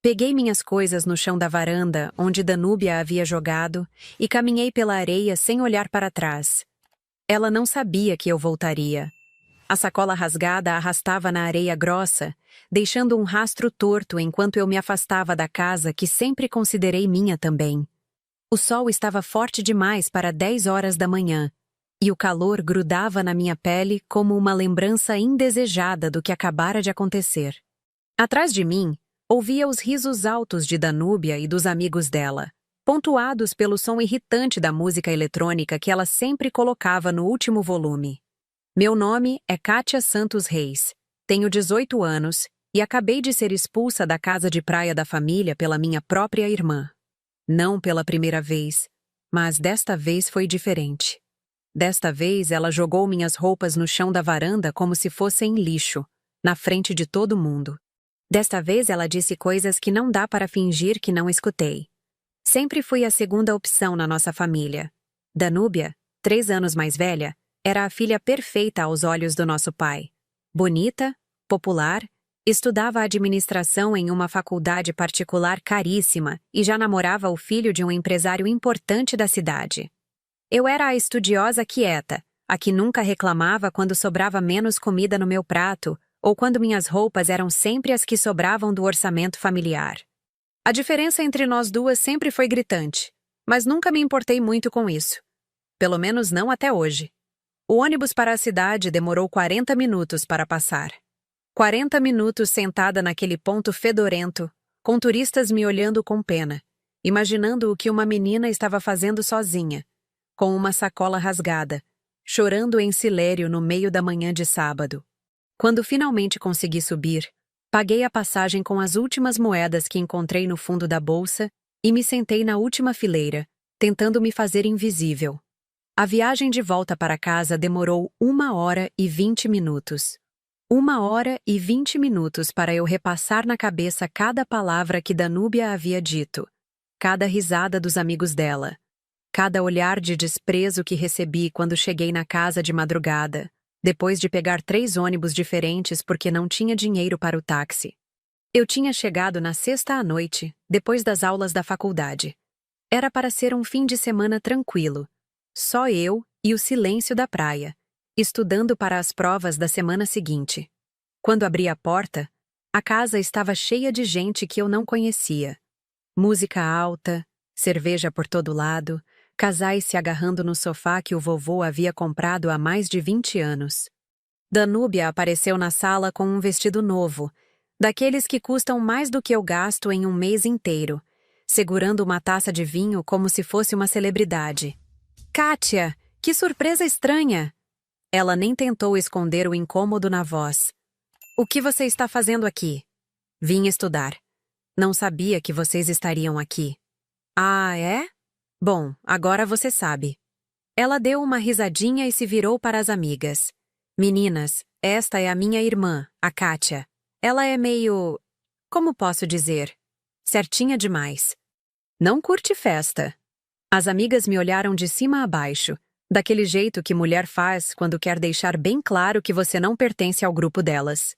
Peguei minhas coisas no chão da varanda, onde Danúbia havia jogado, e caminhei pela areia sem olhar para trás. Ela não sabia que eu voltaria. A sacola rasgada arrastava na areia grossa, deixando um rastro torto enquanto eu me afastava da casa que sempre considerei minha também. O sol estava forte demais para 10 horas da manhã, e o calor grudava na minha pele como uma lembrança indesejada do que acabara de acontecer. Atrás de mim, ouvia os risos altos de Danúbia e dos amigos dela, pontuados pelo som irritante da música eletrônica que ela sempre colocava no último volume. Meu nome é Kátia Santos Reis, tenho 18 anos e acabei de ser expulsa da casa de praia da família pela minha própria irmã. Não pela primeira vez, mas desta vez foi diferente. Desta vez ela jogou minhas roupas no chão da varanda como se fossem lixo, na frente de todo mundo. Desta vez ela disse coisas que não dá para fingir que não escutei. Sempre fui a segunda opção na nossa família. Danúbia, 3 anos mais velha, era a filha perfeita aos olhos do nosso pai. Bonita, popular, estudava administração em uma faculdade particular caríssima e já namorava o filho de um empresário importante da cidade. Eu era a estudiosa quieta, a que nunca reclamava quando sobrava menos comida no meu prato ou quando minhas roupas eram sempre as que sobravam do orçamento familiar. A diferença entre nós duas sempre foi gritante, mas nunca me importei muito com isso. Pelo menos não até hoje. O ônibus para a cidade demorou 40 minutos para passar. 40 minutos sentada naquele ponto fedorento, com turistas me olhando com pena, imaginando o que uma menina estava fazendo sozinha, com uma sacola rasgada, chorando em silêncio no meio da manhã de sábado. Quando finalmente consegui subir, paguei a passagem com as últimas moedas que encontrei no fundo da bolsa e me sentei na última fileira, tentando me fazer invisível. A viagem de volta para casa demorou 1 hora e 20 minutos. 1 hora e 20 minutos para eu repassar na cabeça cada palavra que Danúbia havia dito, cada risada dos amigos dela, cada olhar de desprezo que recebi quando cheguei na casa de madrugada, depois de pegar 3 ônibus diferentes porque não tinha dinheiro para o táxi. Eu tinha chegado na sexta à noite, depois das aulas da faculdade. Era para ser um fim de semana tranquilo. Só eu e o silêncio da praia, estudando para as provas da semana seguinte. Quando abri a porta, a casa estava cheia de gente que eu não conhecia. Música alta, cerveja por todo lado, casais se agarrando no sofá que o vovô havia comprado há mais de 20 anos. Danúbia apareceu na sala com um vestido novo, daqueles que custam mais do que eu gasto em um mês inteiro, segurando uma taça de vinho como se fosse uma celebridade. Kátia, que surpresa estranha! Ela nem tentou esconder o incômodo na voz. O que você está fazendo aqui? Vim estudar. Não sabia que vocês estariam aqui. Ah, é? Bom, agora você sabe. Ela deu uma risadinha e se virou para as amigas. Meninas, esta é a minha irmã, a Kátia. Ela é meio... como posso dizer? Certinha demais. Não curte festa. As amigas me olharam de cima a baixo, daquele jeito que mulher faz quando quer deixar bem claro que você não pertence ao grupo delas.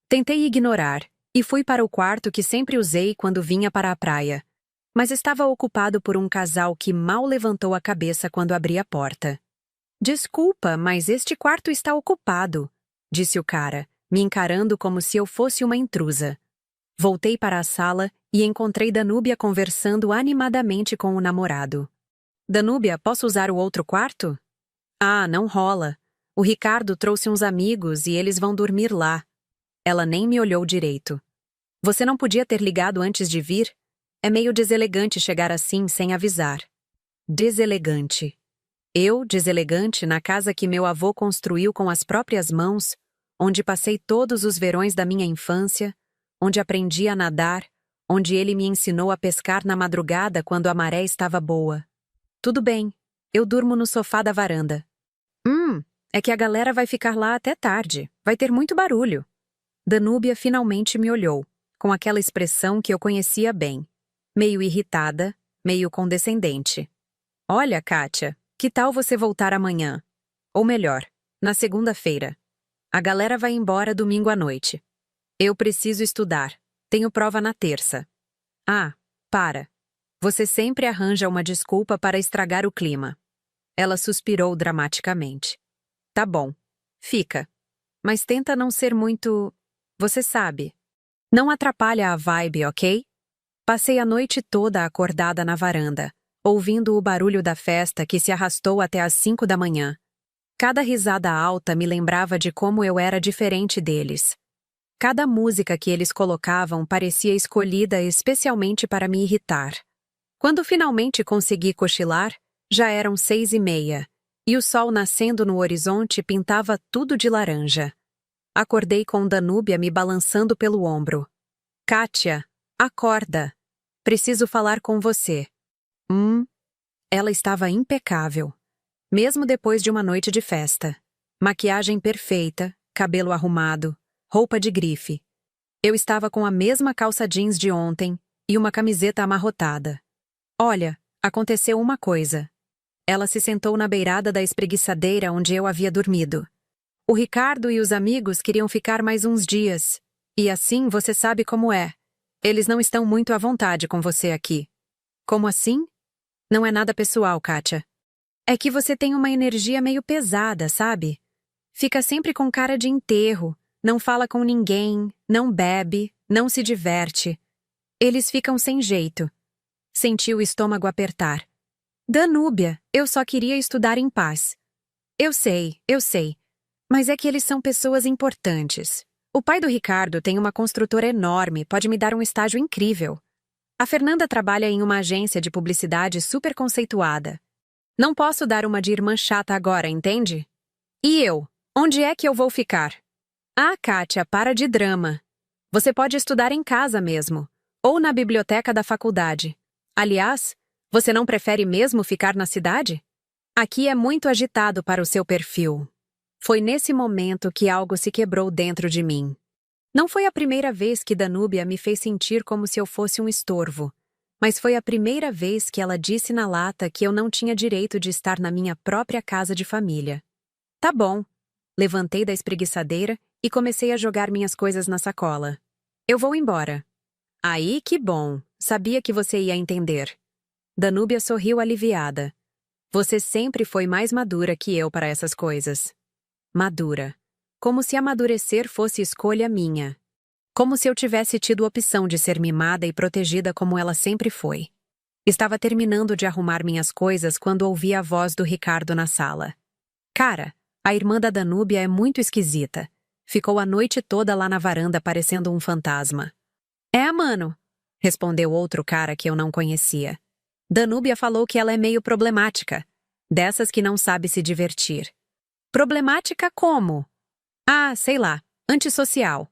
Tentei ignorar e fui para o quarto que sempre usei quando vinha para a praia, mas estava ocupado por um casal que mal levantou a cabeça quando abri a porta. Desculpa, mas este quarto está ocupado, disse o cara, me encarando como se eu fosse uma intrusa. Voltei para a sala e encontrei Danúbia conversando animadamente com o namorado. Danúbia, posso usar o outro quarto? Ah, não rola. O Ricardo trouxe uns amigos e eles vão dormir lá. Ela nem me olhou direito. Você não podia ter ligado antes de vir? É meio deselegante chegar assim sem avisar. Deselegante. Eu, deselegante, na casa que meu avô construiu com as próprias mãos, onde passei todos os verões da minha infância, onde aprendi a nadar, onde ele me ensinou a pescar na madrugada quando a maré estava boa. Tudo bem, eu durmo no sofá da varanda. É que a galera vai ficar lá até tarde, vai ter muito barulho. Danúbia finalmente me olhou, com aquela expressão que eu conhecia bem, meio irritada, meio condescendente. Olha, Kátia, que tal você voltar amanhã? Ou melhor, na segunda-feira. A galera vai embora domingo à noite. Eu preciso estudar, tenho prova na terça. Ah, para. Você sempre arranja uma desculpa para estragar o clima. Ela suspirou dramaticamente. Tá bom. Fica. Mas tenta não ser muito... Você sabe. Não atrapalha a vibe, ok? Passei a noite toda acordada na varanda, ouvindo o barulho da festa que se arrastou até às 5 da manhã. Cada risada alta me lembrava de como eu era diferente deles. Cada música que eles colocavam parecia escolhida especialmente para me irritar. Quando finalmente consegui cochilar, já eram 6h30, e o sol nascendo no horizonte pintava tudo de laranja. Acordei com Danúbia me balançando pelo ombro. Kátia, acorda. Preciso falar com você. Ela estava impecável. Mesmo depois de uma noite de festa. Maquiagem perfeita, cabelo arrumado, roupa de grife. Eu estava com a mesma calça jeans de ontem e uma camiseta amarrotada. Olha, aconteceu uma coisa. Ela se sentou na beirada da espreguiçadeira onde eu havia dormido. O Ricardo e os amigos queriam ficar mais uns dias. E assim você sabe como é. Eles não estão muito à vontade com você aqui. Como assim? Não é nada pessoal, Kátia. É que você tem uma energia meio pesada, sabe? Fica sempre com cara de enterro, não fala com ninguém, não bebe, não se diverte. Eles ficam sem jeito. Senti o estômago apertar. Danúbia, eu só queria estudar em paz. Eu sei. Mas é que eles são pessoas importantes. O pai do Ricardo tem uma construtora enorme, pode me dar um estágio incrível. A Fernanda trabalha em uma agência de publicidade super conceituada. Não posso dar uma de irmã chata agora, entende? E eu? Onde é que eu vou ficar? Ah, Kátia, para de drama. Você pode estudar em casa mesmo, ou na biblioteca da faculdade. Aliás, você não prefere mesmo ficar na cidade? Aqui é muito agitado para o seu perfil. Foi nesse momento que algo se quebrou dentro de mim. Não foi a primeira vez que Danúbia me fez sentir como se eu fosse um estorvo, mas foi a primeira vez que ela disse na lata que eu não tinha direito de estar na minha própria casa de família. Tá bom. Levantei da espreguiçadeira e comecei a jogar minhas coisas na sacola. Eu vou embora. Aí, que bom. Sabia que você ia entender. Danúbia sorriu aliviada. Você sempre foi mais madura que eu para essas coisas. Madura. Como se amadurecer fosse escolha minha. Como se eu tivesse tido opção de ser mimada e protegida como ela sempre foi. Estava terminando de arrumar minhas coisas quando ouvi a voz do Ricardo na sala. Cara, a irmã da Danúbia é muito esquisita. Ficou a noite toda lá na varanda parecendo um fantasma. É, mano, respondeu outro cara que eu não conhecia. Danúbia falou que ela é meio problemática. Dessas que não sabe se divertir. Problemática como? Ah, sei lá, antissocial.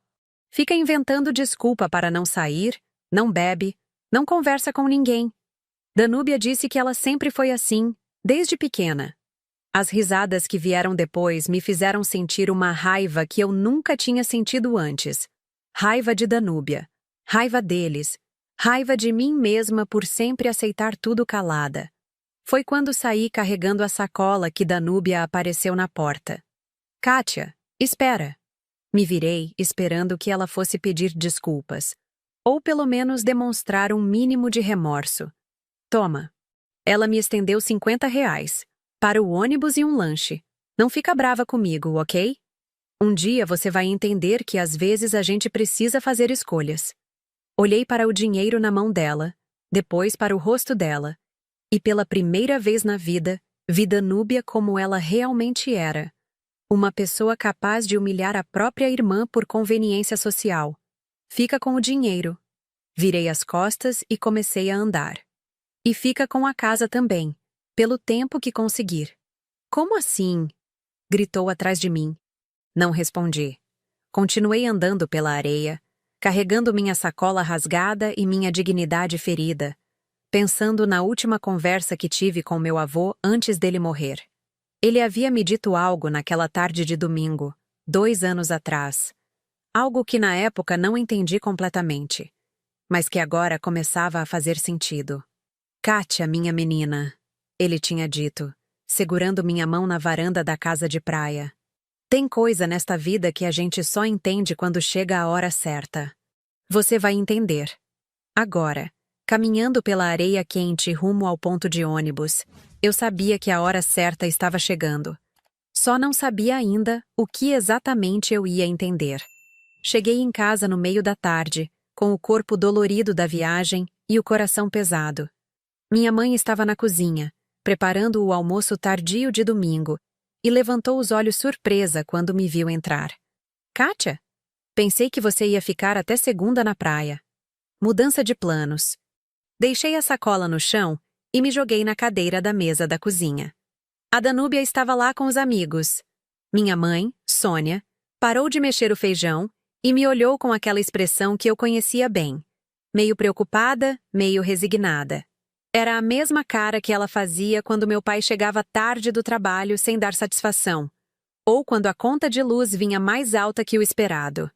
Fica inventando desculpa para não sair, não bebe, não conversa com ninguém. Danúbia disse que ela sempre foi assim, desde pequena. As risadas que vieram depois me fizeram sentir uma raiva que eu nunca tinha sentido antes. Raiva de Danúbia. Raiva deles. Raiva de mim mesma por sempre aceitar tudo calada. Foi quando saí carregando a sacola que Danúbia apareceu na porta. Kátia, espera. Me virei, esperando que ela fosse pedir desculpas. Ou pelo menos demonstrar um mínimo de remorso. Toma. Ela me estendeu R$ 50. Para o ônibus e um lanche. Não fica brava comigo, ok? Um dia você vai entender que às vezes a gente precisa fazer escolhas. Olhei para o dinheiro na mão dela, depois para o rosto dela, e pela primeira vez na vida, vi Danúbia como ela realmente era. Uma pessoa capaz de humilhar a própria irmã por conveniência social. Fica com o dinheiro. Virei as costas e comecei a andar. E fica com a casa também, pelo tempo que conseguir. Como assim? Gritou atrás de mim. Não respondi. Continuei andando pela areia, carregando minha sacola rasgada e minha dignidade ferida, pensando na última conversa que tive com meu avô antes dele morrer. Ele havia me dito algo naquela tarde de domingo, 2 anos atrás. Algo que na época não entendi completamente, mas que agora começava a fazer sentido. Kátia, minha menina, ele tinha dito, segurando minha mão na varanda da casa de praia. Tem coisa nesta vida que a gente só entende quando chega a hora certa. Você vai entender. Agora. Caminhando pela areia quente rumo ao ponto de ônibus, eu sabia que a hora certa estava chegando. Só não sabia ainda o que exatamente eu ia entender. Cheguei em casa no meio da tarde, com o corpo dolorido da viagem e o coração pesado. Minha mãe estava na cozinha, preparando o almoço tardio de domingo, e levantou os olhos surpresa quando me viu entrar. Kátia? Pensei que você ia ficar até segunda na praia. Mudança de planos. Deixei a sacola no chão e me joguei na cadeira da mesa da cozinha. A Danúbia estava lá com os amigos. Minha mãe, Sônia, parou de mexer o feijão e me olhou com aquela expressão que eu conhecia bem. Meio preocupada, meio resignada. Era a mesma cara que ela fazia quando meu pai chegava tarde do trabalho sem dar satisfação, ou quando a conta de luz vinha mais alta que o esperado.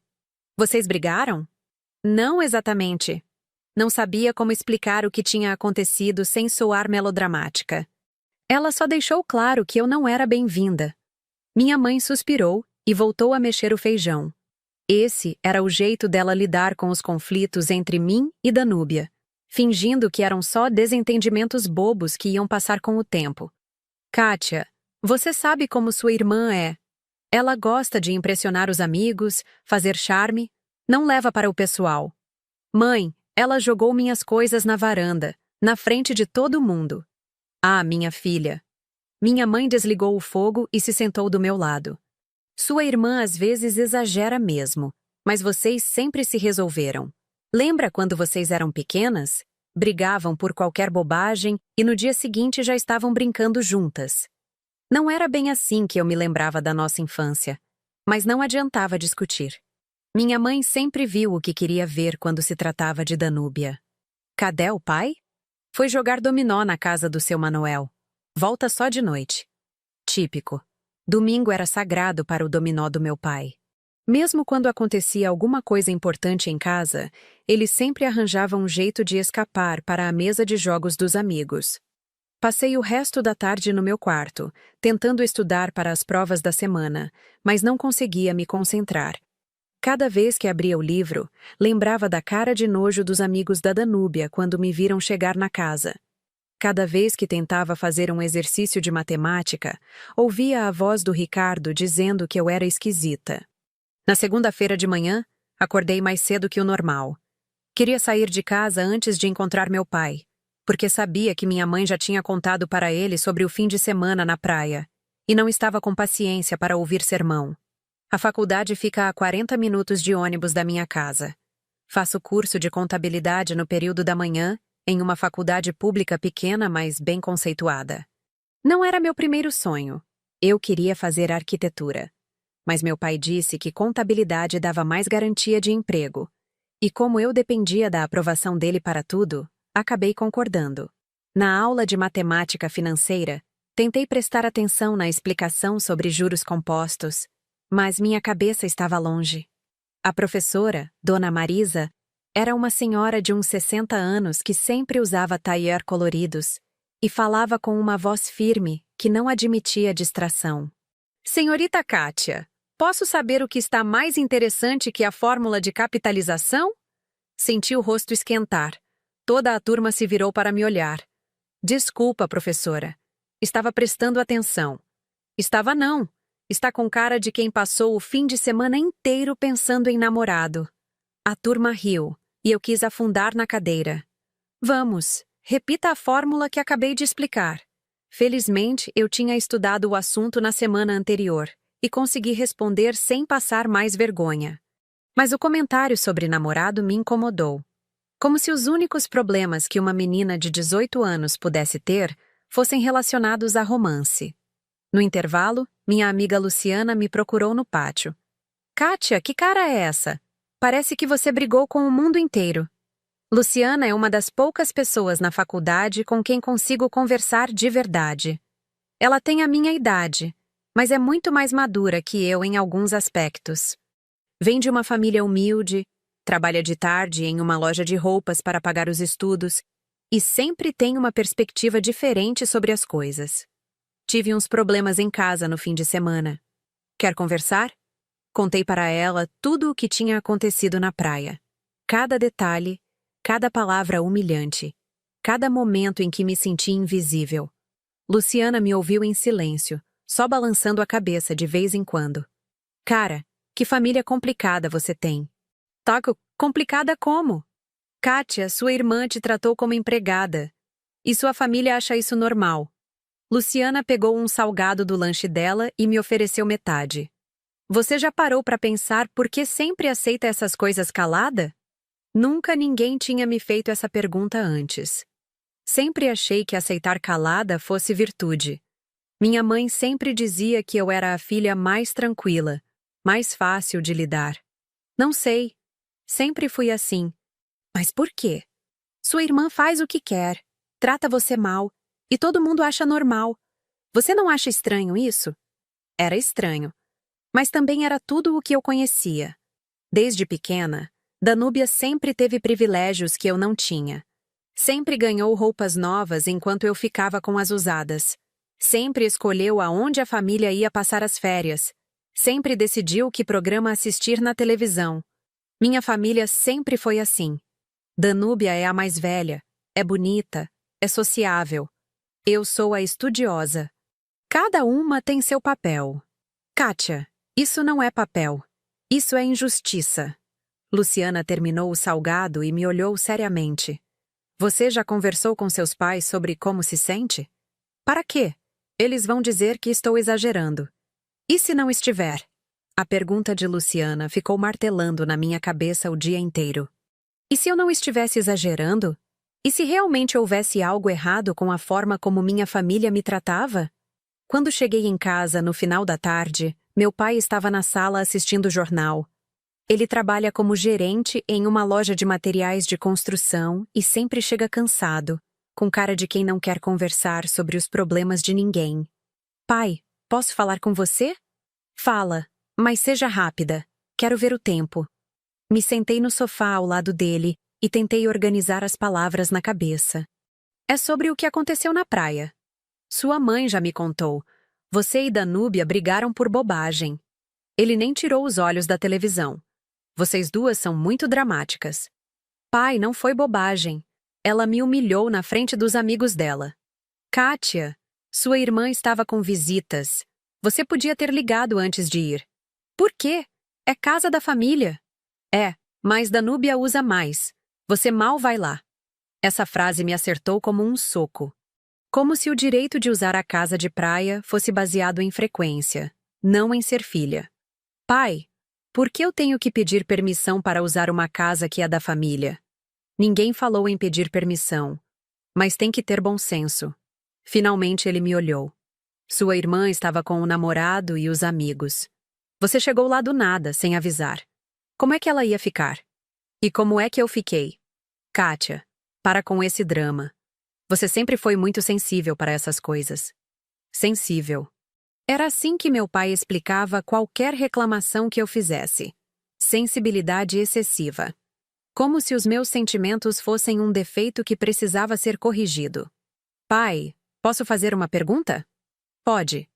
Vocês brigaram? Não exatamente. Não sabia como explicar o que tinha acontecido sem soar melodramática. Ela só deixou claro que eu não era bem-vinda. Minha mãe suspirou e voltou a mexer o feijão. Esse era o jeito dela lidar com os conflitos entre mim e Danúbia, fingindo que eram só desentendimentos bobos que iam passar com o tempo. Kátia, você sabe como sua irmã é. Ela gosta de impressionar os amigos, fazer charme, não leva para o pessoal. Mãe, ela jogou minhas coisas na varanda, na frente de todo mundo. Ah, minha filha. Minha mãe desligou o fogo e se sentou do meu lado. Sua irmã às vezes exagera mesmo, mas vocês sempre se resolveram. Lembra quando vocês eram pequenas? Brigavam por qualquer bobagem e no dia seguinte já estavam brincando juntas. Não era bem assim que eu me lembrava da nossa infância, mas não adiantava discutir. Minha mãe sempre viu o que queria ver quando se tratava de Danúbia. Cadê o pai? Foi jogar dominó na casa do seu Manuel. Volta só de noite. Típico. Domingo era sagrado para o dominó do meu pai. Mesmo quando acontecia alguma coisa importante em casa, ele sempre arranjava um jeito de escapar para a mesa de jogos dos amigos. Passei o resto da tarde no meu quarto, tentando estudar para as provas da semana, mas não conseguia me concentrar. Cada vez que abria o livro, lembrava da cara de nojo dos amigos da Danúbia quando me viram chegar na casa. Cada vez que tentava fazer um exercício de matemática, ouvia a voz do Ricardo dizendo que eu era esquisita. Na segunda-feira de manhã, acordei mais cedo que o normal. Queria sair de casa antes de encontrar meu pai, porque sabia que minha mãe já tinha contado para ele sobre o fim de semana na praia, e não estava com paciência para ouvir sermão. A faculdade fica a 40 minutos de ônibus da minha casa. Faço curso de contabilidade no período da manhã, em uma faculdade pública pequena, mas bem conceituada. Não era meu primeiro sonho. Eu queria fazer arquitetura. Mas meu pai disse que contabilidade dava mais garantia de emprego. E como eu dependia da aprovação dele para tudo, acabei concordando. Na aula de matemática financeira, tentei prestar atenção na explicação sobre juros compostos, mas minha cabeça estava longe. A professora, Dona Marisa, era uma senhora de uns 60 anos que sempre usava tailleur coloridos e falava com uma voz firme que não admitia distração. Senhorita Kátia, posso saber o que está mais interessante que a fórmula de capitalização? Senti o rosto esquentar. Toda a turma se virou para me olhar. Desculpa, professora. Estava prestando atenção. Estava não. Está com cara de quem passou o fim de semana inteiro pensando em namorado. A turma riu, e eu quis afundar na cadeira. Vamos, repita a fórmula que acabei de explicar. Felizmente, eu tinha estudado o assunto na semana anterior e consegui responder sem passar mais vergonha. Mas o comentário sobre namorado me incomodou. Como se os únicos problemas que uma menina de 18 anos pudesse ter fossem relacionados a romance. No intervalo, minha amiga Luciana me procurou no pátio. Kátia, que cara é essa? Parece que você brigou com o mundo inteiro. Luciana é uma das poucas pessoas na faculdade com quem consigo conversar de verdade. Ela tem a minha idade, mas é muito mais madura que eu em alguns aspectos. Vem de uma família humilde, trabalha de tarde em uma loja de roupas para pagar os estudos e sempre tem uma perspectiva diferente sobre as coisas. Tive uns problemas em casa no fim de semana. Quer conversar? Contei para ela tudo o que tinha acontecido na praia. Cada detalhe, cada palavra humilhante, cada momento em que me senti invisível. Luciana me ouviu em silêncio, só balançando a cabeça de vez em quando. Cara, que família complicada você tem. Taco, complicada como? Kátia, sua irmã te tratou como empregada. E sua família acha isso normal. Luciana pegou um salgado do lanche dela e me ofereceu metade. Você já parou para pensar por que sempre aceita essas coisas calada? Nunca ninguém tinha me feito essa pergunta antes. Sempre achei que aceitar calada fosse virtude. Minha mãe sempre dizia que eu era a filha mais tranquila, mais fácil de lidar. Não sei. Sempre fui assim. Mas por quê? Sua irmã faz o que quer, trata você mal, e todo mundo acha normal. Você não acha estranho isso? Era estranho. Mas também era tudo o que eu conhecia. Desde pequena, Danúbia sempre teve privilégios que eu não tinha. Sempre ganhou roupas novas enquanto eu ficava com as usadas. Sempre escolheu aonde a família ia passar as férias. Sempre decidiu que programa assistir na televisão. Minha família sempre foi assim. Danúbia é a mais velha, é bonita, é sociável. Eu sou a estudiosa. Cada uma tem seu papel. Kátia, isso não é papel. Isso é injustiça. Luciana terminou o salgado e me olhou seriamente. Você já conversou com seus pais sobre como se sente? Para quê? Eles vão dizer que estou exagerando. E se não estiver? A pergunta de Luciana ficou martelando na minha cabeça o dia inteiro. E se eu não estivesse exagerando? E se realmente houvesse algo errado com a forma como minha família me tratava? Quando cheguei em casa no final da tarde, meu pai estava na sala assistindo o jornal. Ele trabalha como gerente em uma loja de materiais de construção e sempre chega cansado, com cara de quem não quer conversar sobre os problemas de ninguém. Pai, posso falar com você? Fala, mas seja rápida. Quero ver o tempo. Me sentei no sofá ao lado dele e tentei organizar as palavras na cabeça. É sobre o que aconteceu na praia. Sua mãe já me contou. Você e Danúbia brigaram por bobagem. Ele nem tirou os olhos da televisão. Vocês duas são muito dramáticas. Pai, não foi bobagem. Ela me humilhou na frente dos amigos dela. Kátia, sua irmã estava com visitas. Você podia ter ligado antes de ir. Por quê? É casa da família. É, mas Danúbia usa mais. Você mal vai lá. Essa frase me acertou como um soco. Como se o direito de usar a casa de praia fosse baseado em frequência, não em ser filha. Pai, por que eu tenho que pedir permissão para usar uma casa que é da família? Ninguém falou em pedir permissão, mas tem que ter bom senso. Finalmente ele me olhou. Sua irmã estava com o namorado e os amigos. Você chegou lá do nada, sem avisar. Como é que ela ia ficar? E como é que eu fiquei? Kátia, para com esse drama. Você sempre foi muito sensível para essas coisas. Sensível. Era assim que meu pai explicava qualquer reclamação que eu fizesse. Sensibilidade excessiva. Como se os meus sentimentos fossem um defeito que precisava ser corrigido. Pai, posso fazer uma pergunta? Pode.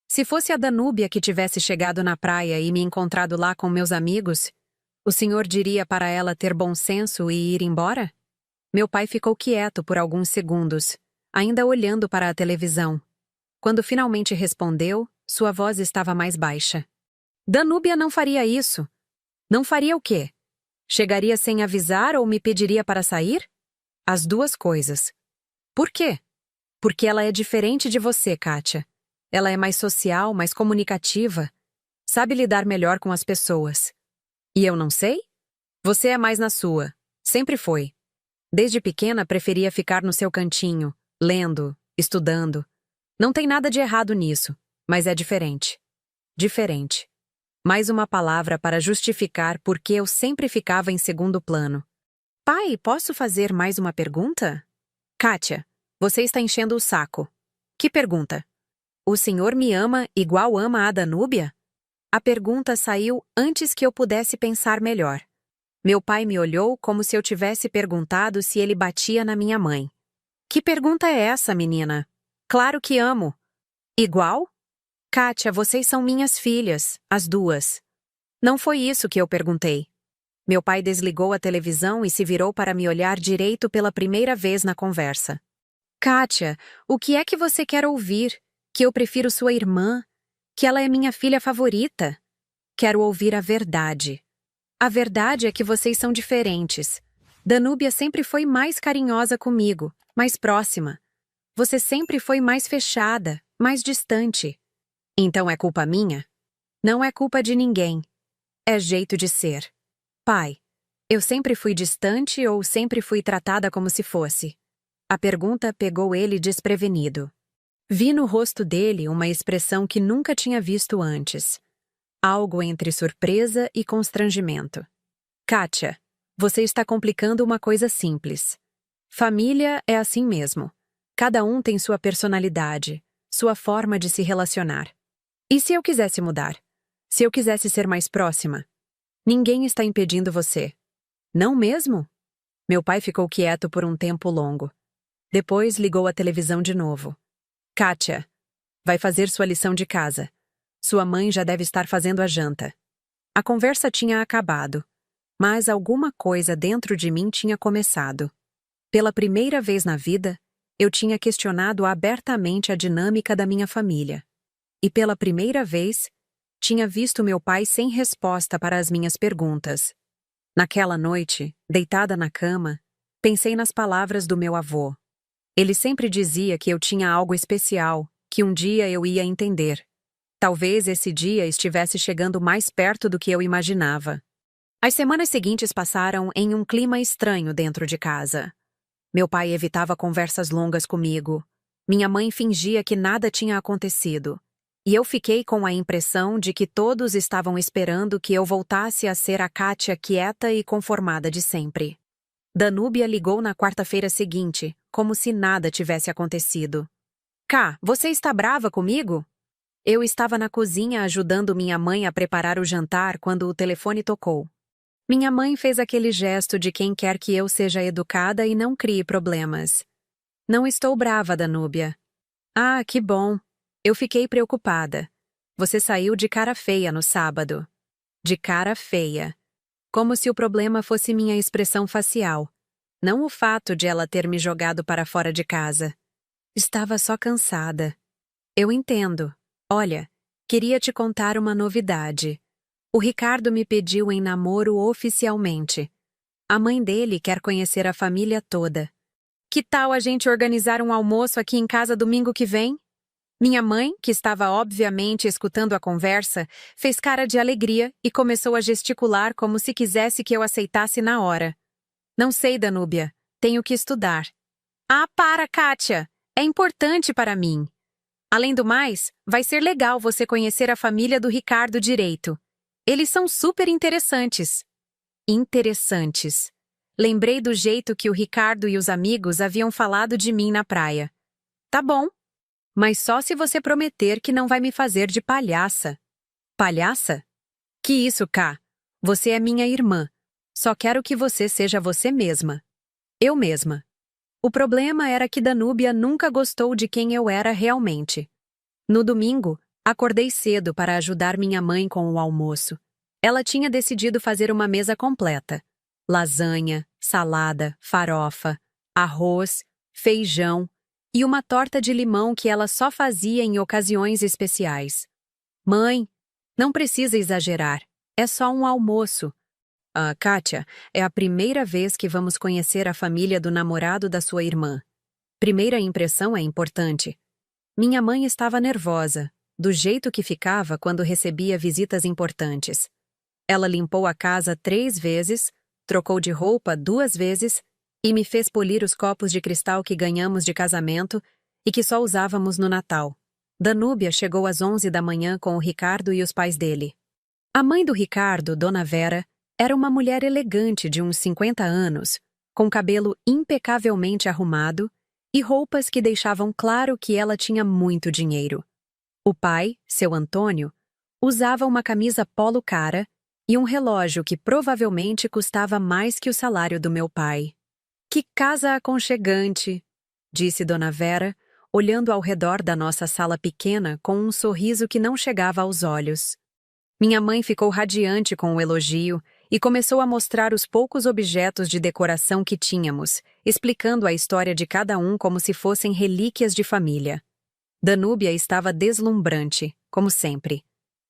Se fosse a Danúbia que tivesse chegado na praia e me encontrado lá com meus amigos, o senhor diria para ela ter bom senso e ir embora? Meu pai ficou quieto por alguns segundos, ainda olhando para a televisão. Quando finalmente respondeu, sua voz estava mais baixa. Danúbia não faria isso. Não faria o quê? Chegaria sem avisar ou me pediria para sair? As duas coisas. Por quê? Porque ela é diferente de você, Kátia. Ela é mais social, mais comunicativa. Sabe lidar melhor com as pessoas. E eu não sei? Você é mais na sua. Sempre foi. Desde pequena preferia ficar no seu cantinho, lendo, estudando. Não tem nada de errado nisso, mas é diferente. Diferente. Mais uma palavra para justificar por que eu sempre ficava em segundo plano. Pai, posso fazer mais uma pergunta? Kátia, você está enchendo o saco. Que pergunta? O senhor me ama igual ama a Danúbia? A pergunta saiu antes que eu pudesse pensar melhor. Meu pai me olhou como se eu tivesse perguntado se ele batia na minha mãe. Que pergunta é essa, menina? Claro que amo. Igual? Kátia, vocês são minhas filhas, as duas. Não foi isso que eu perguntei. Meu pai desligou a televisão e se virou para me olhar direito pela primeira vez na conversa. Kátia, o que é que você quer ouvir? Que eu prefiro sua irmã? Que ela é minha filha favorita? Quero ouvir a verdade. A verdade é que vocês são diferentes. Danúbia sempre foi mais carinhosa comigo, mais próxima. Você sempre foi mais fechada, mais distante. Então é culpa minha? Não é culpa de ninguém. É jeito de ser. Pai, eu sempre fui distante ou sempre fui tratada como se fosse? A pergunta pegou ele desprevenido. Vi no rosto dele uma expressão que nunca tinha visto antes. Algo entre surpresa e constrangimento. Kátia, você está complicando uma coisa simples. Família é assim mesmo. Cada um tem sua personalidade, sua forma de se relacionar. E se eu quisesse mudar? Se eu quisesse ser mais próxima? Ninguém está impedindo você. Não mesmo? Meu pai ficou quieto por um tempo longo. Depois ligou a televisão de novo. Kátia, vai fazer sua lição de casa. Sua mãe já deve estar fazendo a janta. A conversa tinha acabado, mas alguma coisa dentro de mim tinha começado. Pela primeira vez na vida, eu tinha questionado abertamente a dinâmica da minha família. E pela primeira vez, tinha visto meu pai sem resposta para as minhas perguntas. Naquela noite, deitada na cama, pensei nas palavras do meu avô. Ele sempre dizia que eu tinha algo especial, que um dia eu ia entender. Talvez esse dia estivesse chegando mais perto do que eu imaginava. As semanas seguintes passaram em um clima estranho dentro de casa. Meu pai evitava conversas longas comigo. Minha mãe fingia que nada tinha acontecido. E eu fiquei com a impressão de que todos estavam esperando que eu voltasse a ser a Kátia quieta e conformada de sempre. Danúbia ligou na quarta-feira seguinte, como se nada tivesse acontecido. Ká, você está brava comigo? Eu estava na cozinha ajudando minha mãe a preparar o jantar quando o telefone tocou. Minha mãe fez aquele gesto de quem quer que eu seja educada e não crie problemas. Não estou brava, Danúbia. Ah, que bom. Eu fiquei preocupada. Você saiu de cara feia no sábado. De cara feia. Como se o problema fosse minha expressão facial, não o fato de ela ter me jogado para fora de casa. Estava só cansada. Eu entendo. Olha, queria te contar uma novidade. O Ricardo me pediu em namoro oficialmente. A mãe dele quer conhecer a família toda. Que tal a gente organizar um almoço aqui em casa domingo que vem? Minha mãe, que estava obviamente escutando a conversa, fez cara de alegria e começou a gesticular como se quisesse que eu aceitasse na hora. Não sei, Danúbia. Tenho que estudar. Ah, para, Kátia! É importante para mim. Além do mais, vai ser legal você conhecer a família do Ricardo direito. Eles são super interessantes. Interessantes. Lembrei do jeito que o Ricardo e os amigos haviam falado de mim na praia. Tá bom. Mas só se você prometer que não vai me fazer de palhaça. Palhaça? Que isso, Ká? Você é minha irmã. Só quero que você seja você mesma. Eu mesma. O problema era que Danúbia nunca gostou de quem eu era realmente. No domingo, acordei cedo para ajudar minha mãe com o almoço. Ela tinha decidido fazer uma mesa completa. Lasanha, salada, farofa, arroz, feijão e uma torta de limão que ela só fazia em ocasiões especiais. Mãe, não precisa exagerar. É só um almoço. Ah, Kátia, é a primeira vez que vamos conhecer a família do namorado da sua irmã. Primeira impressão é importante. Minha mãe estava nervosa, do jeito que ficava quando recebia visitas importantes. Ela limpou a casa 3 vezes, trocou de roupa 2 vezes e me fez polir os copos de cristal que ganhamos de casamento e que só usávamos no Natal. Danúbia chegou às 11 da manhã com o Ricardo e os pais dele. A mãe do Ricardo, Dona Vera, era uma mulher elegante de uns 50 anos, com cabelo impecavelmente arrumado e roupas que deixavam claro que ela tinha muito dinheiro. O pai, seu Antônio, usava uma camisa polo cara e um relógio que provavelmente custava mais que o salário do meu pai. Que casa aconchegante, disse Dona Vera, olhando ao redor da nossa sala pequena com um sorriso que não chegava aos olhos. Minha mãe ficou radiante com o elogio e começou a mostrar os poucos objetos de decoração que tínhamos, explicando a história de cada um como se fossem relíquias de família. Danúbia estava deslumbrante, como sempre.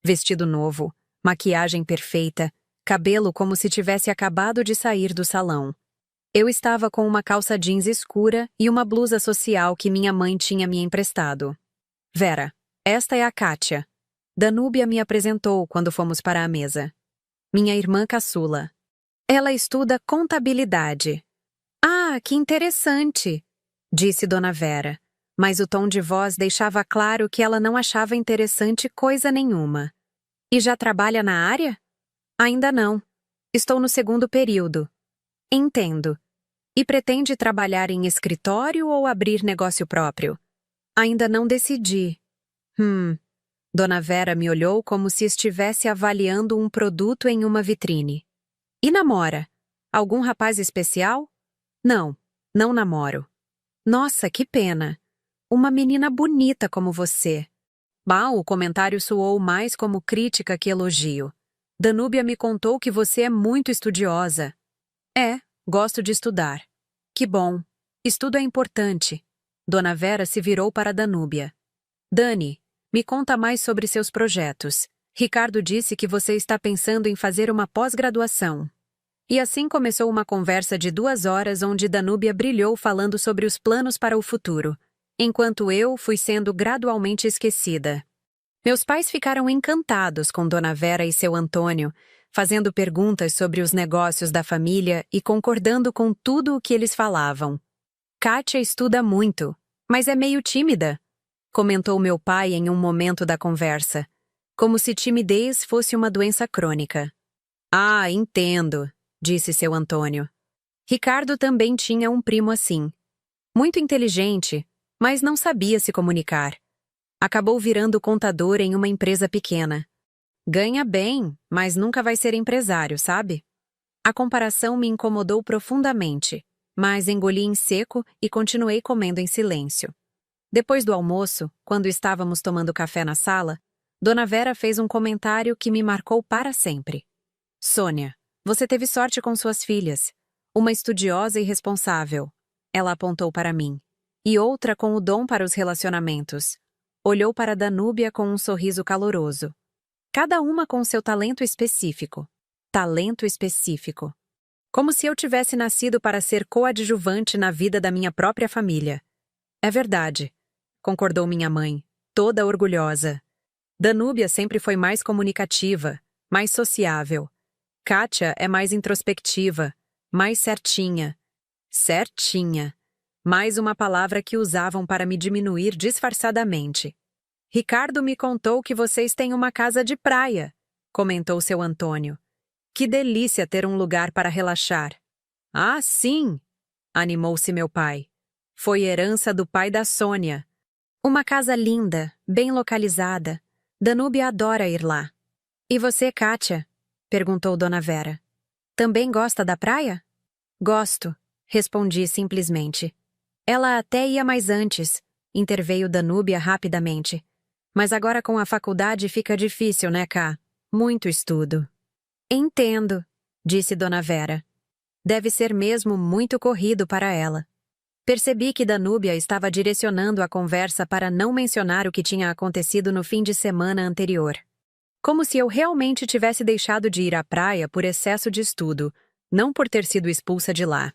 Vestido novo, maquiagem perfeita, cabelo como se tivesse acabado de sair do salão. Eu estava com uma calça jeans escura e uma blusa social que minha mãe tinha me emprestado. Vera, esta é a Kátia. Danúbia me apresentou quando fomos para a mesa. Minha irmã caçula. Ela estuda contabilidade. Ah, que interessante, disse Dona Vera, mas o tom de voz deixava claro que ela não achava interessante coisa nenhuma. E já trabalha na área? Ainda não. Estou no segundo período. Entendo. E pretende trabalhar em escritório ou abrir negócio próprio? Ainda não decidi. Dona Vera me olhou como se estivesse avaliando um produto em uma vitrine. E namora? Algum rapaz especial? Não, não namoro. Nossa, que pena. Uma menina bonita como você. Bah, o comentário soou mais como crítica que elogio. Danúbia me contou que você é muito estudiosa. É, gosto de estudar. Que bom. Estudo é importante. Dona Vera se virou para Danúbia. Dani, me conta mais sobre seus projetos. Ricardo disse que você está pensando em fazer uma pós-graduação. E assim começou uma conversa de 2 horas onde Danúbia brilhou falando sobre os planos para o futuro, enquanto eu fui sendo gradualmente esquecida. Meus pais ficaram encantados com Dona Vera e seu Antônio, fazendo perguntas sobre os negócios da família e concordando com tudo o que eles falavam. Kátia estuda muito, mas é meio tímida, comentou meu pai em um momento da conversa, como se timidez fosse uma doença crônica. Ah, entendo, disse seu Antônio. Ricardo também tinha um primo assim. Muito inteligente, mas não sabia se comunicar. Acabou virando contador em uma empresa pequena. Ganha bem, mas nunca vai ser empresário, sabe? A comparação me incomodou profundamente, mas engoli em seco e continuei comendo em silêncio. Depois do almoço, quando estávamos tomando café na sala, Dona Vera fez um comentário que me marcou para sempre. Sônia, você teve sorte com suas filhas. Uma estudiosa e responsável. Ela apontou para mim. E outra com o dom para os relacionamentos. Olhou para Danúbia com um sorriso caloroso. Cada uma com seu talento específico. Talento específico. Como se eu tivesse nascido para ser coadjuvante na vida da minha própria família. É verdade, concordou minha mãe, toda orgulhosa. Danúbia sempre foi mais comunicativa, mais sociável. Kátia é mais introspectiva, mais certinha. Certinha. Mais uma palavra que usavam para me diminuir disfarçadamente. Ricardo me contou que vocês têm uma casa de praia, comentou seu Antônio. Que delícia ter um lugar para relaxar. Ah, sim, animou-se meu pai. Foi herança do pai da Sônia. Uma casa linda, bem localizada. Danúbia adora ir lá. E você, Kátia? Perguntou Dona Vera. Também gosta da praia? Gosto, respondi simplesmente. Ela até ia mais antes, interveio Danúbia rapidamente. Mas agora com a faculdade fica difícil, né, Ká? Muito estudo. Entendo, disse Dona Vera. Deve ser mesmo muito corrido para ela. Percebi que Danúbia estava direcionando a conversa para não mencionar o que tinha acontecido no fim de semana anterior. Como se eu realmente tivesse deixado de ir à praia por excesso de estudo, não por ter sido expulsa de lá.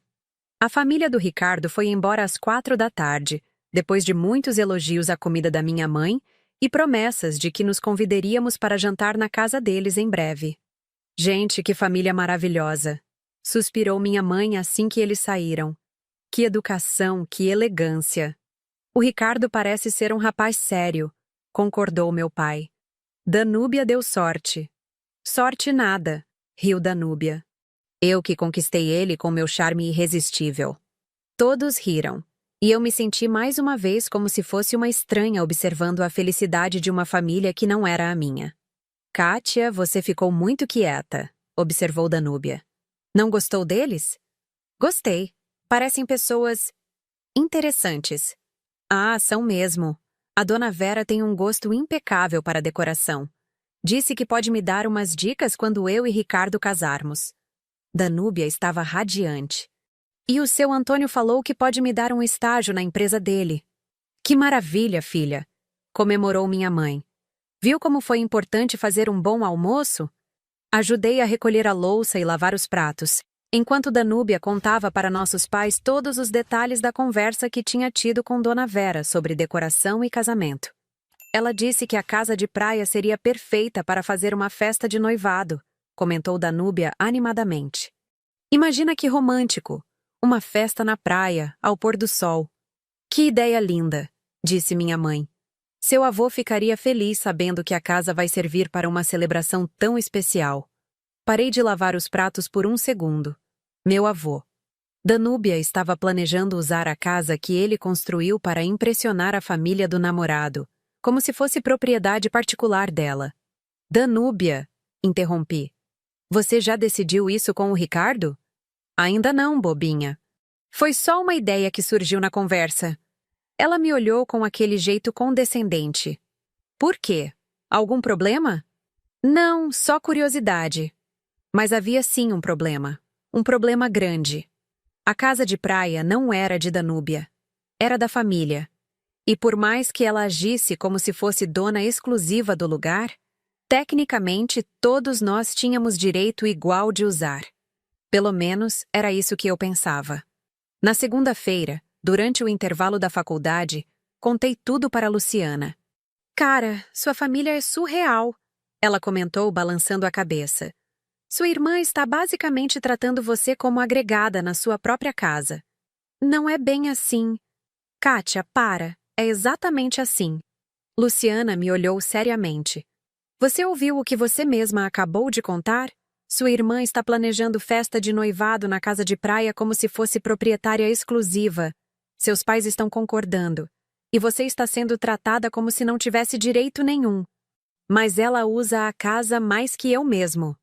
A família do Ricardo foi embora às 4 da tarde, depois de muitos elogios à comida da minha mãe e promessas de que nos convidaríamos para jantar na casa deles em breve. Gente, que família maravilhosa! Suspirou minha mãe assim que eles saíram. Que educação, que elegância! O Ricardo parece ser um rapaz sério, concordou meu pai. Danúbia deu sorte. Sorte nada, riu Danúbia. Eu que conquistei ele com meu charme irresistível. Todos riram, e eu me senti mais uma vez como se fosse uma estranha observando a felicidade de uma família que não era a minha. Kátia, você ficou muito quieta, observou Danúbia. Não gostou deles? Gostei. Parecem pessoas interessantes. Ah, são mesmo. A Dona Vera tem um gosto impecável para decoração. Disse que pode me dar umas dicas quando eu e Ricardo casarmos. Danúbia estava radiante. E o seu Antônio falou que pode me dar um estágio na empresa dele. Que maravilha, filha! Comemorou minha mãe. Viu como foi importante fazer um bom almoço? Ajudei a recolher a louça e lavar os pratos, enquanto Danúbia contava para nossos pais todos os detalhes da conversa que tinha tido com Dona Vera sobre decoração e casamento. Ela disse que a casa de praia seria perfeita para fazer uma festa de noivado, comentou Danúbia animadamente. Imagina que romântico! Uma festa na praia, ao pôr do sol. Que ideia linda, disse minha mãe. Seu avô ficaria feliz sabendo que a casa vai servir para uma celebração tão especial. Parei de lavar os pratos por um segundo. Meu avô. Danúbia estava planejando usar a casa que ele construiu para impressionar a família do namorado, como se fosse propriedade particular dela. Danúbia, interrompi. Você já decidiu isso com o Ricardo? Ainda não, bobinha. Foi só uma ideia que surgiu na conversa. Ela me olhou com aquele jeito condescendente. Por quê? Algum problema? Não, só curiosidade. Mas havia sim um problema. Um problema grande. A casa de praia não era de Danúbia. Era da família. E por mais que ela agisse como se fosse dona exclusiva do lugar, tecnicamente todos nós tínhamos direito igual de usar. Pelo menos era isso que eu pensava. Na segunda-feira, durante o intervalo da faculdade, contei tudo para Luciana. Cara, sua família é surreal, ela comentou balançando a cabeça. Sua irmã está basicamente tratando você como agregada na sua própria casa. Não é bem assim. Kátia, para. É exatamente assim. Luciana me olhou seriamente. Você ouviu o que você mesma acabou de contar? Sua irmã está planejando festa de noivado na casa de praia como se fosse proprietária exclusiva. Seus pais estão concordando. E você está sendo tratada como se não tivesse direito nenhum. Mas ela usa a casa mais que eu mesmo.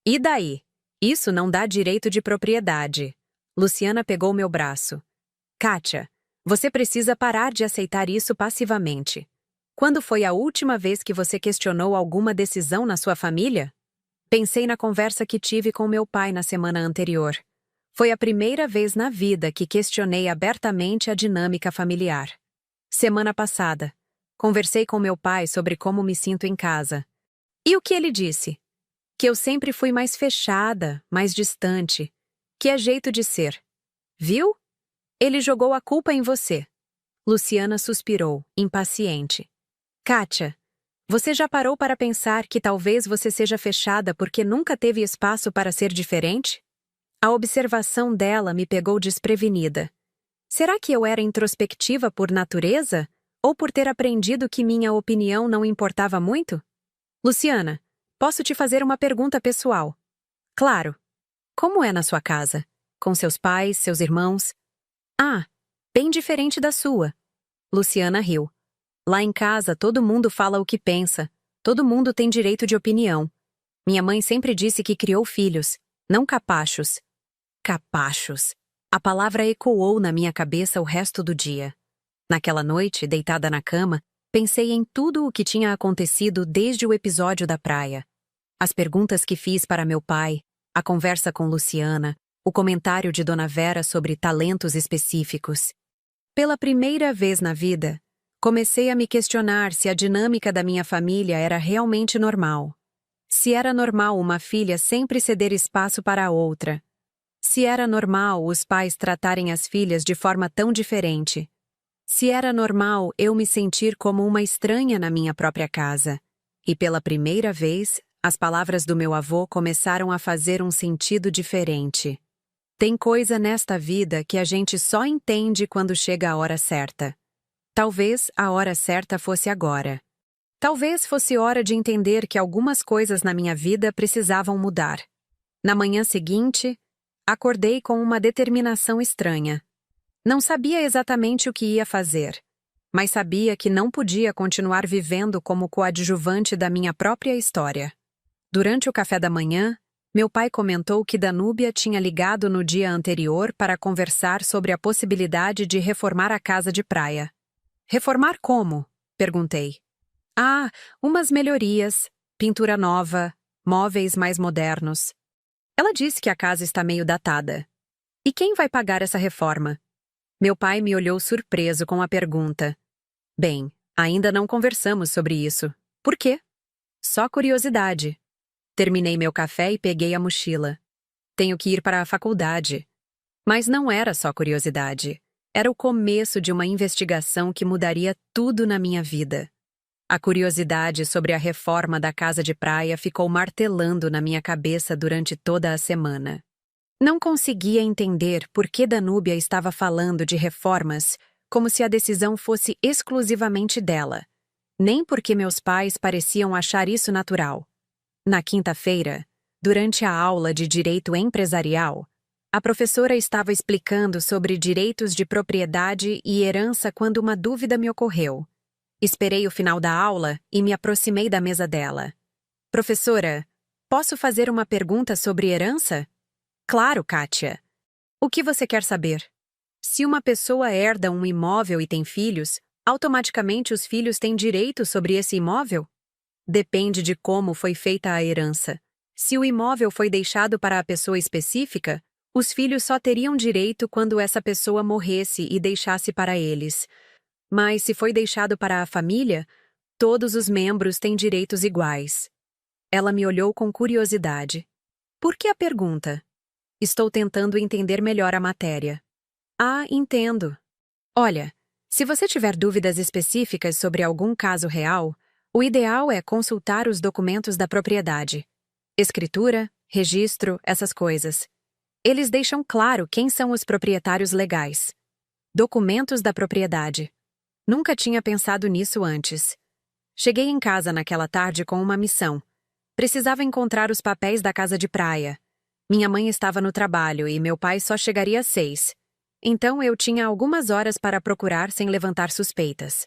E daí? Isso não dá direito de propriedade. Luciana pegou meu braço. Kátia, você precisa parar de aceitar isso passivamente. Quando foi a última vez que você questionou alguma decisão na sua família? Pensei na conversa que tive com meu pai na semana anterior. Foi a primeira vez na vida que questionei abertamente a dinâmica familiar. Semana passada, conversei com meu pai sobre como me sinto em casa. E o que ele disse? Que eu sempre fui mais fechada, mais distante. Que é jeito de ser. Viu? Ele jogou a culpa em você. Luciana suspirou, impaciente. Kátia, você já parou para pensar que talvez você seja fechada porque nunca teve espaço para ser diferente? A observação dela me pegou desprevenida. Será que eu era introspectiva por natureza? Ou por ter aprendido que minha opinião não importava muito? Luciana, posso te fazer uma pergunta pessoal? Claro. Como é na sua casa? Com seus pais, seus irmãos? Ah, bem diferente da sua. Luciana riu. Lá em casa todo mundo fala o que pensa. Todo mundo tem direito de opinião. Minha mãe sempre disse que criou filhos, não capachos. Capachos. A palavra ecoou na minha cabeça o resto do dia. Naquela noite, deitada na cama, pensei em tudo o que tinha acontecido desde o episódio da praia. As perguntas que fiz para meu pai, a conversa com Luciana, o comentário de Dona Vera sobre talentos específicos. Pela primeira vez na vida, comecei a me questionar se a dinâmica da minha família era realmente normal. Se era normal uma filha sempre ceder espaço para a outra. Se era normal os pais tratarem as filhas de forma tão diferente. Se era normal eu me sentir como uma estranha na minha própria casa. E pela primeira vez, as palavras do meu avô começaram a fazer um sentido diferente. Tem coisa nesta vida que a gente só entende quando chega a hora certa. Talvez a hora certa fosse agora. Talvez fosse hora de entender que algumas coisas na minha vida precisavam mudar. Na manhã seguinte, acordei com uma determinação estranha. Não sabia exatamente o que ia fazer, mas sabia que não podia continuar vivendo como coadjuvante da minha própria história. Durante o café da manhã, meu pai comentou que Danúbia tinha ligado no dia anterior para conversar sobre a possibilidade de reformar a casa de praia. Reformar como? Perguntei. Ah, umas melhorias. pintura nova, móveis mais modernos. Ela disse que a casa está meio datada. E quem vai pagar essa reforma? Meu pai me olhou surpreso com a pergunta. Bem, ainda não conversamos sobre isso. Por quê? Só curiosidade. Terminei meu café e peguei a mochila. Tenho que ir para a faculdade. Mas não era só curiosidade. Era o começo de uma investigação que mudaria tudo na minha vida. A curiosidade sobre a reforma da casa de praia ficou martelando na minha cabeça durante toda a semana. Não conseguia entender por que Danúbia estava falando de reformas como se a decisão fosse exclusivamente dela, nem porque meus pais pareciam achar isso natural. Na quinta-feira, durante a aula de Direito Empresarial, a professora estava explicando sobre direitos de propriedade e herança quando uma dúvida me ocorreu. Esperei o final da aula e me aproximei da mesa dela. Professora, posso fazer uma pergunta sobre herança? Claro, Kátia. O que você quer saber? Se uma pessoa herda um imóvel e tem filhos, automaticamente os filhos têm direito sobre esse imóvel? Depende de como foi feita a herança. Se o imóvel foi deixado para a pessoa específica, os filhos só teriam direito quando essa pessoa morresse e deixasse para eles. Mas se foi deixado para a família, todos os membros têm direitos iguais. Ela me olhou com curiosidade. Por que a pergunta? Estou tentando entender melhor a matéria. Ah, entendo. Olha, se você tiver dúvidas específicas sobre algum caso real, o ideal é consultar os documentos da propriedade. Escritura, registro, essas coisas. Eles deixam claro quem são os proprietários legais. Documentos da propriedade. Nunca tinha pensado nisso antes. Cheguei em casa naquela tarde com uma missão. Precisava encontrar os papéis da casa de praia. Minha mãe estava no trabalho e meu pai só chegaria às 6. Então eu tinha algumas horas para procurar sem levantar suspeitas.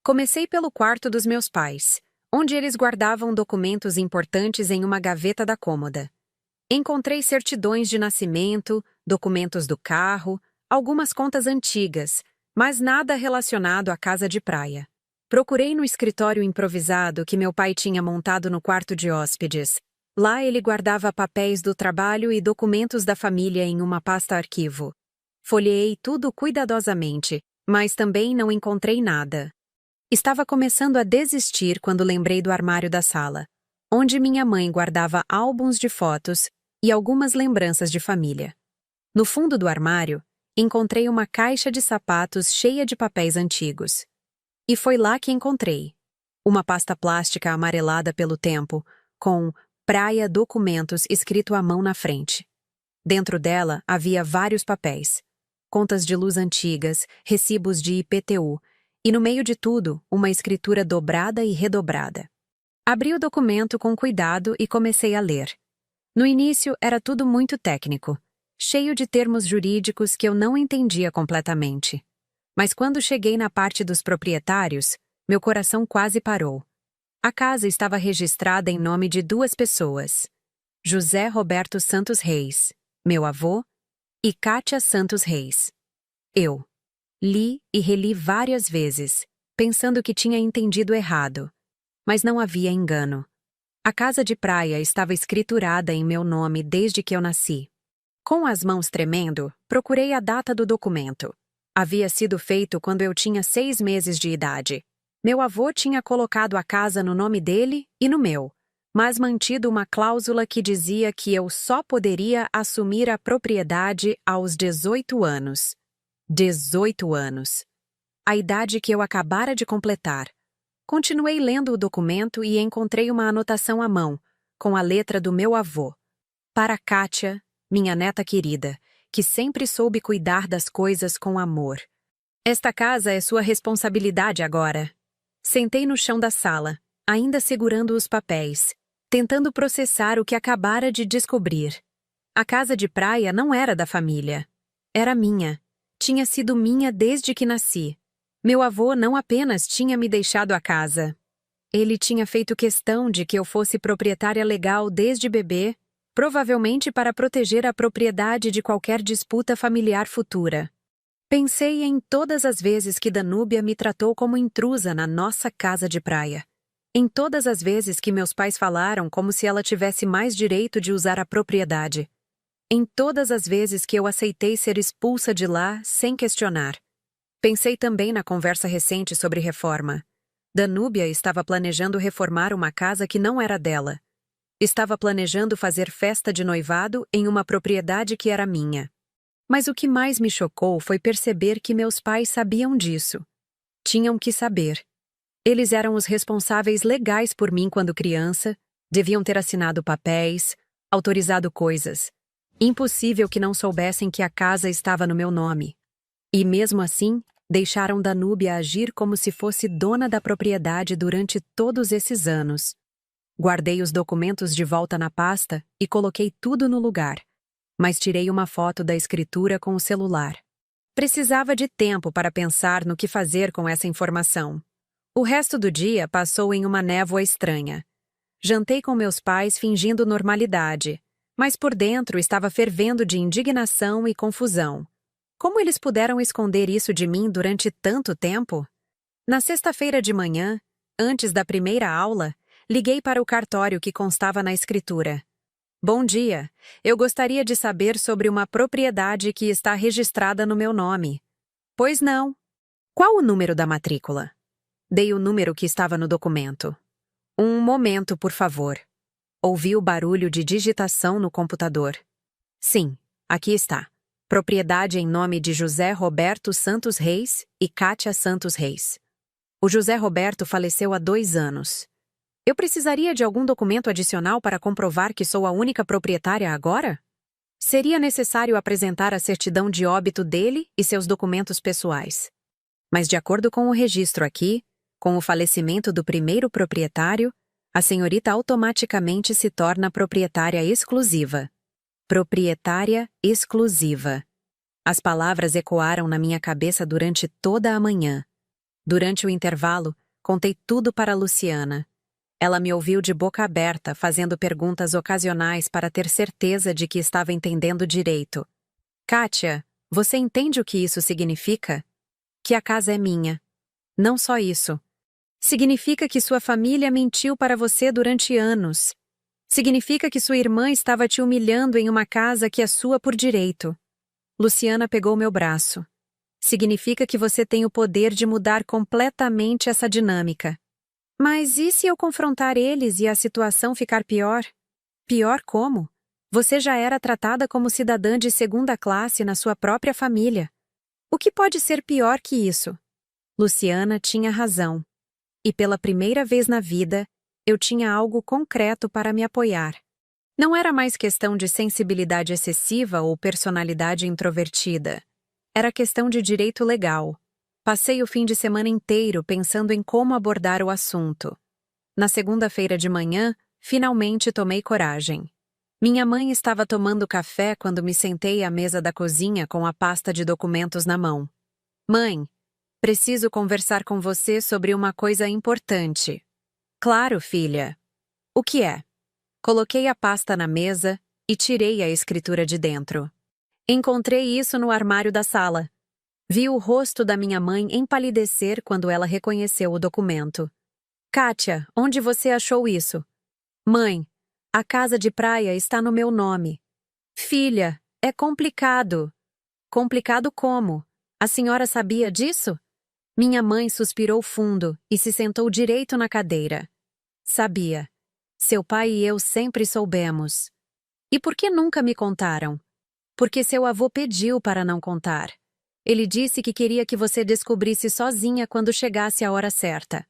Comecei pelo quarto dos meus pais, onde eles guardavam documentos importantes em uma gaveta da cômoda. Encontrei certidões de nascimento, documentos do carro, algumas contas antigas, mas nada relacionado à casa de praia. Procurei no escritório improvisado que meu pai tinha montado no quarto de hóspedes. Lá ele guardava papéis do trabalho e documentos da família em uma pasta arquivo. Folheei tudo cuidadosamente, mas também não encontrei nada. Estava começando a desistir quando lembrei do armário da sala, onde minha mãe guardava álbuns de fotos e algumas lembranças de família. No fundo do armário, encontrei uma caixa de sapatos cheia de papéis antigos. E foi lá que encontrei uma pasta plástica amarelada pelo tempo, com Praia Documentos escrito à mão na frente. Dentro dela havia vários papéis, contas de luz antigas, recibos de IPTU, e no meio de tudo, uma escritura dobrada e redobrada. Abri o documento com cuidado e comecei a ler. No início era tudo muito técnico, cheio de termos jurídicos que eu não entendia completamente. Mas quando cheguei na parte dos proprietários, meu coração quase parou. A casa estava registrada em nome de 2 pessoas: José Roberto Santos Reis, meu avô, e Kátia Santos Reis. Eu li e reli várias vezes, pensando que tinha entendido errado. Mas não havia engano. A casa de praia estava escriturada em meu nome desde que eu nasci. Com as mãos tremendo, procurei a data do documento. Havia sido feito quando eu tinha 6 meses de idade. Meu avô tinha colocado a casa no nome dele e no meu, mas mantido uma cláusula que dizia que eu só poderia assumir a propriedade aos 18 anos. 18 anos. A idade que eu acabara de completar. Continuei lendo o documento e encontrei uma anotação à mão, com a letra do meu avô. Para Kátia, minha neta querida, que sempre soube cuidar das coisas com amor. Esta casa é sua responsabilidade agora. Sentei no chão da sala, ainda segurando os papéis, tentando processar o que acabara de descobrir. A casa de praia não era da família. Era minha. Tinha sido minha desde que nasci. Meu avô não apenas tinha me deixado a casa. Ele tinha feito questão de que eu fosse proprietária legal desde bebê, provavelmente para proteger a propriedade de qualquer disputa familiar futura. Pensei em todas as vezes que Danúbia me tratou como intrusa na nossa casa de praia. Em todas as vezes que meus pais falaram como se ela tivesse mais direito de usar a propriedade. Em todas as vezes que eu aceitei ser expulsa de lá sem questionar. Pensei também na conversa recente sobre reforma. Danúbia estava planejando reformar uma casa que não era dela. Estava planejando fazer festa de noivado em uma propriedade que era minha. Mas o que mais me chocou foi perceber que meus pais sabiam disso. Tinham que saber. Eles eram os responsáveis legais por mim quando criança, deviam ter assinado papéis, autorizado coisas. Impossível que não soubessem que a casa estava no meu nome. E mesmo assim, deixaram Danúbia agir como se fosse dona da propriedade durante todos esses anos. Guardei os documentos de volta na pasta e coloquei tudo no lugar, mas tirei uma foto da escritura com o celular. Precisava de tempo para pensar no que fazer com essa informação. O resto do dia passou em uma névoa estranha. Jantei com meus pais fingindo normalidade, mas por dentro estava fervendo de indignação e confusão. Como eles puderam esconder isso de mim durante tanto tempo? Na sexta-feira de manhã, antes da primeira aula, liguei para o cartório que constava na escritura. Bom dia, eu gostaria de saber sobre uma propriedade que está registrada no meu nome. Pois não. Qual o número da matrícula? Dei o número que estava no documento. Um momento, por favor. Ouvi o barulho de digitação no computador. Sim, aqui está. Propriedade em nome de José Roberto Santos Reis e Kátia Santos Reis. O José Roberto faleceu há 2 anos. Eu precisaria de algum documento adicional para comprovar que sou a única proprietária agora? Seria necessário apresentar a certidão de óbito dele e seus documentos pessoais. Mas de acordo com o registro aqui, com o falecimento do primeiro proprietário, a senhorita automaticamente se torna proprietária exclusiva. Proprietária exclusiva. As palavras ecoaram na minha cabeça durante toda a manhã. Durante o intervalo, contei tudo para Luciana. Ela me ouviu de boca aberta, fazendo perguntas ocasionais para ter certeza de que estava entendendo direito. Kátia, você entende o que isso significa? Que a casa é minha. Não só isso. Significa que sua família mentiu para você durante anos. Significa que sua irmã estava te humilhando em uma casa que é sua por direito. Luciana pegou meu braço. Significa que você tem o poder de mudar completamente essa dinâmica. Mas e se eu confrontar eles e a situação ficar pior? Pior como? Você já era tratada como cidadã de segunda classe na sua própria família. O que pode ser pior que isso? Luciana tinha razão. E pela primeira vez na vida, eu tinha algo concreto para me apoiar. Não era mais questão de sensibilidade excessiva ou personalidade introvertida. Era questão de direito legal. Passei o fim de semana inteiro pensando em como abordar o assunto. Na segunda-feira de manhã, finalmente tomei coragem. Minha mãe estava tomando café quando me sentei à mesa da cozinha com a pasta de documentos na mão. Mãe, preciso conversar com você sobre uma coisa importante. Claro, filha. O que é? Coloquei a pasta na mesa e tirei a escritura de dentro. Encontrei isso no armário da sala. Vi o rosto da minha mãe empalidecer quando ela reconheceu o documento. Kátia, onde você achou isso? Mãe, a casa de praia está no meu nome. Filha, é complicado. Complicado como? A senhora sabia disso? Minha mãe suspirou fundo e se sentou direito na cadeira. Sabia. Seu pai e eu sempre soubemos. E por que nunca me contaram? Porque seu avô pediu para não contar. Ele disse que queria que você descobrisse sozinha quando chegasse a hora certa.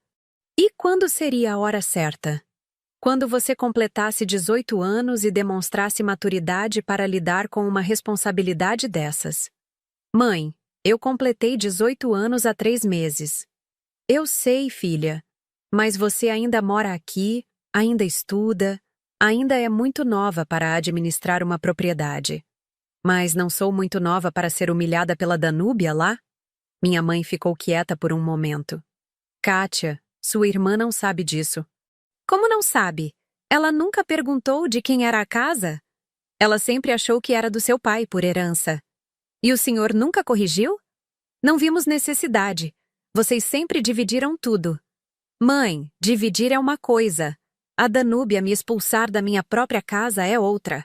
E quando seria a hora certa? Quando você completasse 18 anos e demonstrasse maturidade para lidar com uma responsabilidade dessas. Mãe, eu completei 18 anos há 3 meses. Eu sei, filha. Mas você ainda mora aqui, ainda estuda, ainda é muito nova para administrar uma propriedade. Mas não sou muito nova para ser humilhada pela Danúbia lá? Minha mãe ficou quieta por um momento. Kátia, sua irmã não sabe disso. Como não sabe? Ela nunca perguntou de quem era a casa? Ela sempre achou que era do seu pai, por herança. E o senhor nunca corrigiu? Não vimos necessidade. Vocês sempre dividiram tudo. Mãe, dividir é uma coisa. A Danúbia me expulsar da minha própria casa é outra.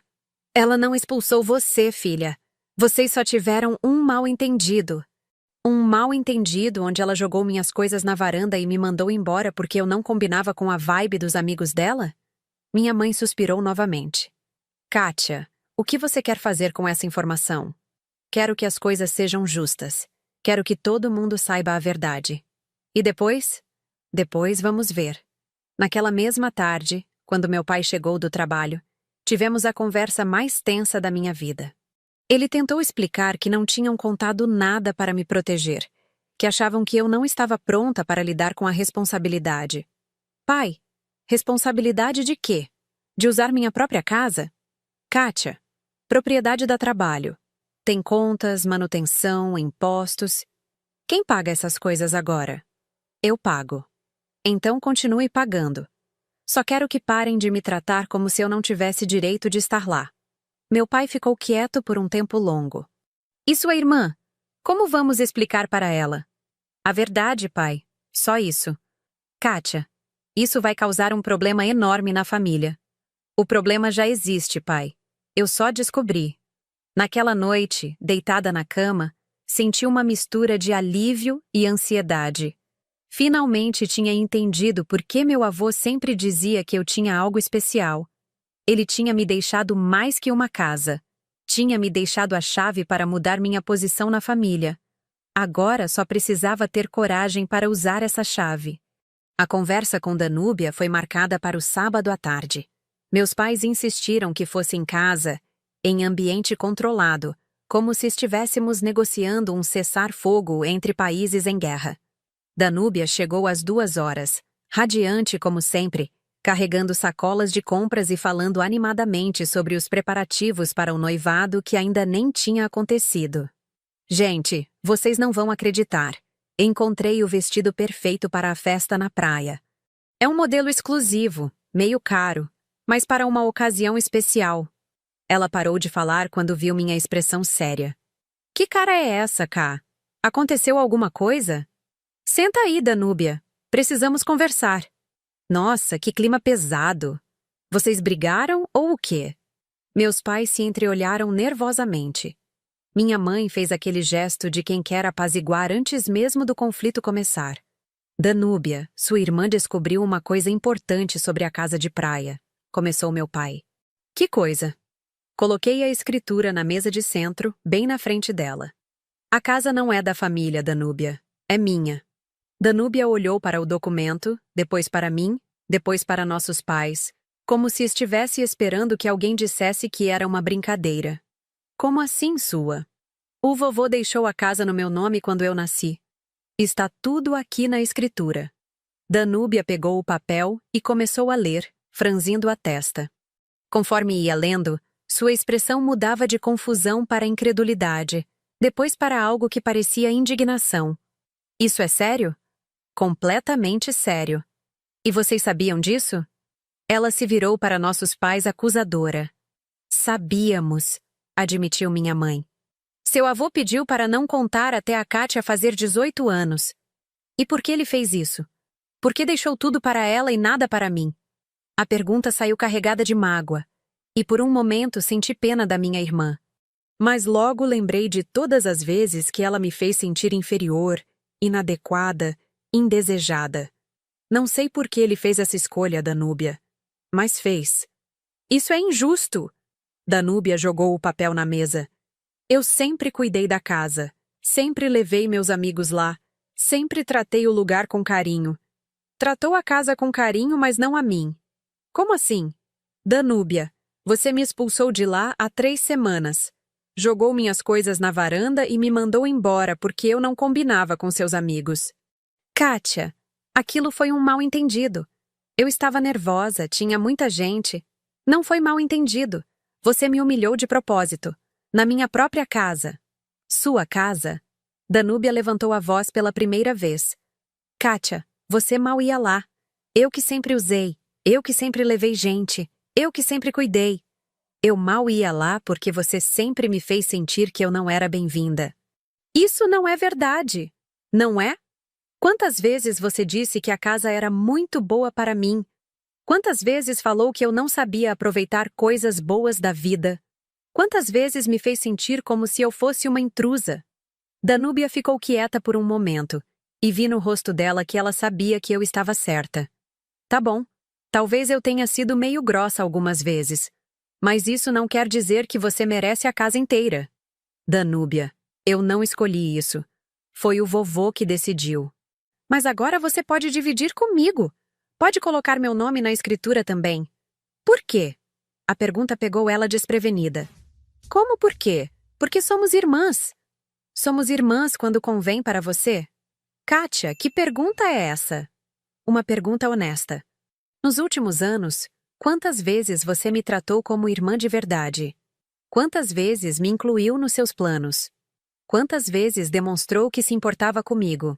Ela não expulsou você, filha. Vocês só tiveram um mal-entendido. Um mal-entendido onde ela jogou minhas coisas na varanda e me mandou embora porque eu não combinava com a vibe dos amigos dela? Minha mãe suspirou novamente. Kátia, o que você quer fazer com essa informação? Quero que as coisas sejam justas. Quero que todo mundo saiba a verdade. E depois? Depois vamos ver. Naquela mesma tarde, quando meu pai chegou do trabalho, tivemos a conversa mais tensa da minha vida. Ele tentou explicar que não tinham contado nada para me proteger, que achavam que eu não estava pronta para lidar com a responsabilidade. Pai, responsabilidade de quê? De usar minha própria casa? Kátia, propriedade dá trabalho. Tem contas, manutenção, impostos. Quem paga essas coisas agora? Eu pago. Então continue pagando. Só quero que parem de me tratar como se eu não tivesse direito de estar lá. Meu pai ficou quieto por um tempo longo. E sua irmã? Como vamos explicar para ela? A verdade, pai. Só isso. Kátia, isso vai causar um problema enorme na família. O problema já existe, pai. Eu só descobri. Naquela noite, deitada na cama, senti uma mistura de alívio e ansiedade. Finalmente tinha entendido por que meu avô sempre dizia que eu tinha algo especial. Ele tinha me deixado mais que uma casa. Tinha me deixado a chave para mudar minha posição na família. Agora só precisava ter coragem para usar essa chave. A conversa com Danúbia foi marcada para o sábado à tarde. Meus pais insistiram que fosse em casa, em ambiente controlado, como se estivéssemos negociando um cessar-fogo entre países em guerra. Danúbia chegou às 2 horas, radiante como sempre, carregando sacolas de compras e falando animadamente sobre os preparativos para o noivado que ainda nem tinha acontecido. Gente, vocês não vão acreditar. Encontrei o vestido perfeito para a festa na praia. É um modelo exclusivo, meio caro, mas para uma ocasião especial. Ela parou de falar quando viu minha expressão séria. Que cara é essa, Ká? Aconteceu alguma coisa? Senta aí, Danúbia. Precisamos conversar. Nossa, que clima pesado. Vocês brigaram ou o quê? Meus pais se entreolharam nervosamente. Minha mãe fez aquele gesto de quem quer apaziguar antes mesmo do conflito começar. Danúbia, sua irmã descobriu uma coisa importante sobre a casa de praia, começou meu pai. Que coisa? Coloquei a escritura na mesa de centro, bem na frente dela. A casa não é da família, Danúbia. É minha. Danúbia olhou para o documento, depois para mim, depois para nossos pais, como se estivesse esperando que alguém dissesse que era uma brincadeira. Como assim, sua? O vovô deixou a casa no meu nome quando eu nasci. Está tudo aqui na escritura. Danúbia pegou o papel e começou a ler, franzindo a testa. Conforme ia lendo, sua expressão mudava de confusão para incredulidade, depois para algo que parecia indignação. Isso é sério? Completamente sério. E vocês sabiam disso? Ela se virou para nossos pais acusadora. Sabíamos, admitiu minha mãe. Seu avô pediu para não contar até a Kátia fazer 18 anos. E por que ele fez isso? Por que deixou tudo para ela e nada para mim? A pergunta saiu carregada de mágoa, e por um momento senti pena da minha irmã. Mas logo lembrei de todas as vezes que ela me fez sentir inferior, inadequada, indesejada. Não sei por que ele fez essa escolha, Danúbia, mas fez. Isso é injusto! Danúbia jogou o papel na mesa. Eu sempre cuidei da casa, sempre levei meus amigos lá, sempre tratei o lugar com carinho. Tratou a casa com carinho, mas não a mim. Como assim? Danúbia, você me expulsou de lá há 3 semanas. Jogou minhas coisas na varanda e me mandou embora porque eu não combinava com seus amigos. Kátia, aquilo foi um mal-entendido. Eu estava nervosa, tinha muita gente. Não foi mal-entendido. Você me humilhou de propósito. Na minha própria casa. Sua casa? Danúbia levantou a voz pela primeira vez. Kátia, você mal ia lá. Eu que sempre usei. Eu que sempre levei gente. Eu que sempre cuidei. Eu mal ia lá porque você sempre me fez sentir que eu não era bem-vinda. Isso não é verdade. Não é? Quantas vezes você disse que a casa era muito boa para mim? Quantas vezes falou que eu não sabia aproveitar coisas boas da vida? Quantas vezes me fez sentir como se eu fosse uma intrusa? Danúbia ficou quieta por um momento, e vi no rosto dela que ela sabia que eu estava certa. Tá bom, talvez eu tenha sido meio grossa algumas vezes, mas isso não quer dizer que você merece a casa inteira. Danúbia, eu não escolhi isso. Foi o vovô que decidiu. Mas agora você pode dividir comigo. Pode colocar meu nome na escritura também. Por quê? A pergunta pegou ela desprevenida. Como por quê? Porque somos irmãs. Somos irmãs quando convém para você? Kátia, que pergunta é essa? Uma pergunta honesta. Nos últimos anos, quantas vezes você me tratou como irmã de verdade? Quantas vezes me incluiu nos seus planos? Quantas vezes demonstrou que se importava comigo?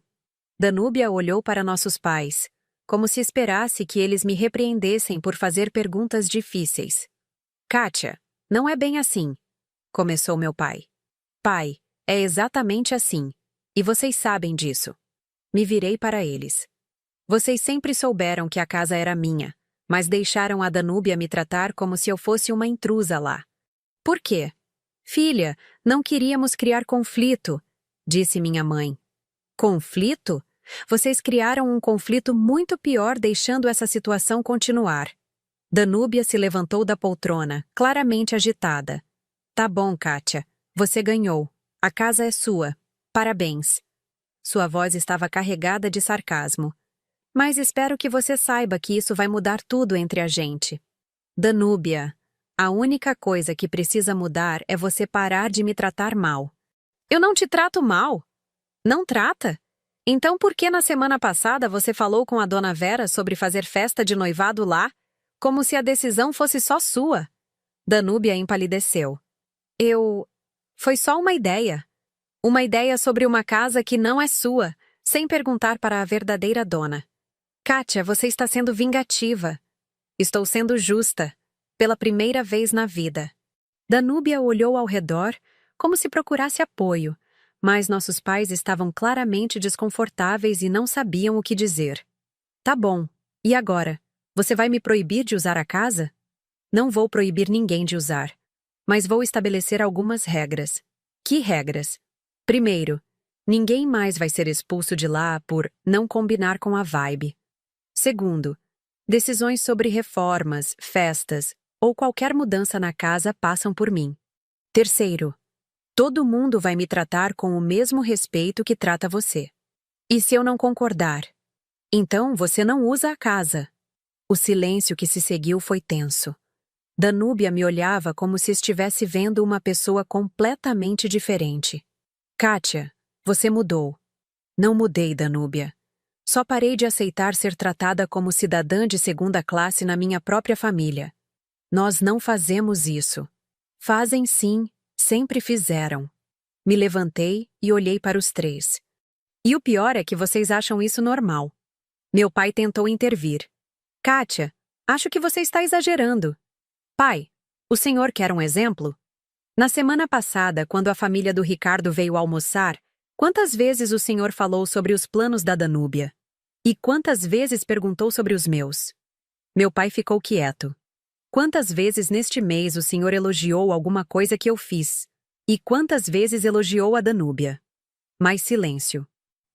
Danúbia olhou para nossos pais, como se esperasse que eles me repreendessem por fazer perguntas difíceis. Kátia, não é bem assim, começou meu pai. Pai, é exatamente assim, e vocês sabem disso. Me virei para eles. Vocês sempre souberam que a casa era minha, mas deixaram a Danúbia me tratar como se eu fosse uma intrusa lá. Por quê? Filha, não queríamos criar conflito, disse minha mãe. Conflito? Vocês criaram um conflito muito pior deixando essa situação continuar. Danúbia se levantou da poltrona, claramente agitada. Tá bom, Kátia. Você ganhou. A casa é sua. Parabéns. Sua voz estava carregada de sarcasmo. Mas espero que você saiba que isso vai mudar tudo entre a gente. Danúbia, a única coisa que precisa mudar é você parar de me tratar mal. Eu não te trato mal. Não trata? Então por que na semana passada você falou com a dona Vera sobre fazer festa de noivado lá, como se a decisão fosse só sua? Danúbia empalideceu. Foi só uma ideia. Uma ideia sobre uma casa que não é sua, sem perguntar para a verdadeira dona. Kátia, você está sendo vingativa. Estou sendo justa, pela primeira vez na vida. Danúbia olhou ao redor, como se procurasse apoio, mas nossos pais estavam claramente desconfortáveis e não sabiam o que dizer. Tá bom, e agora? Você vai me proibir de usar a casa? Não vou proibir ninguém de usar, mas vou estabelecer algumas regras. Que regras? Primeiro, ninguém mais vai ser expulso de lá por não combinar com a vibe. Segundo, decisões sobre reformas, festas ou qualquer mudança na casa passam por mim. Terceiro, todo mundo vai me tratar com o mesmo respeito que trata você. E se eu não concordar? Então você não usa a casa. O silêncio que se seguiu foi tenso. Danúbia me olhava como se estivesse vendo uma pessoa completamente diferente. Kátia, você mudou. Não mudei, Danúbia. Só parei de aceitar ser tratada como cidadã de segunda classe na minha própria família. Nós não fazemos isso. Fazem sim, sempre fizeram. Me levantei e olhei para os três. E o pior é que vocês acham isso normal. Meu pai tentou intervir. Kátia, acho que você está exagerando. Pai, o senhor quer um exemplo? Na semana passada, quando a família do Ricardo veio almoçar, quantas vezes o senhor falou sobre os planos da Danúbia? E quantas vezes perguntou sobre os meus? Meu pai ficou quieto. Quantas vezes neste mês o senhor elogiou alguma coisa que eu fiz? E quantas vezes elogiou a Danúbia? Mais silêncio.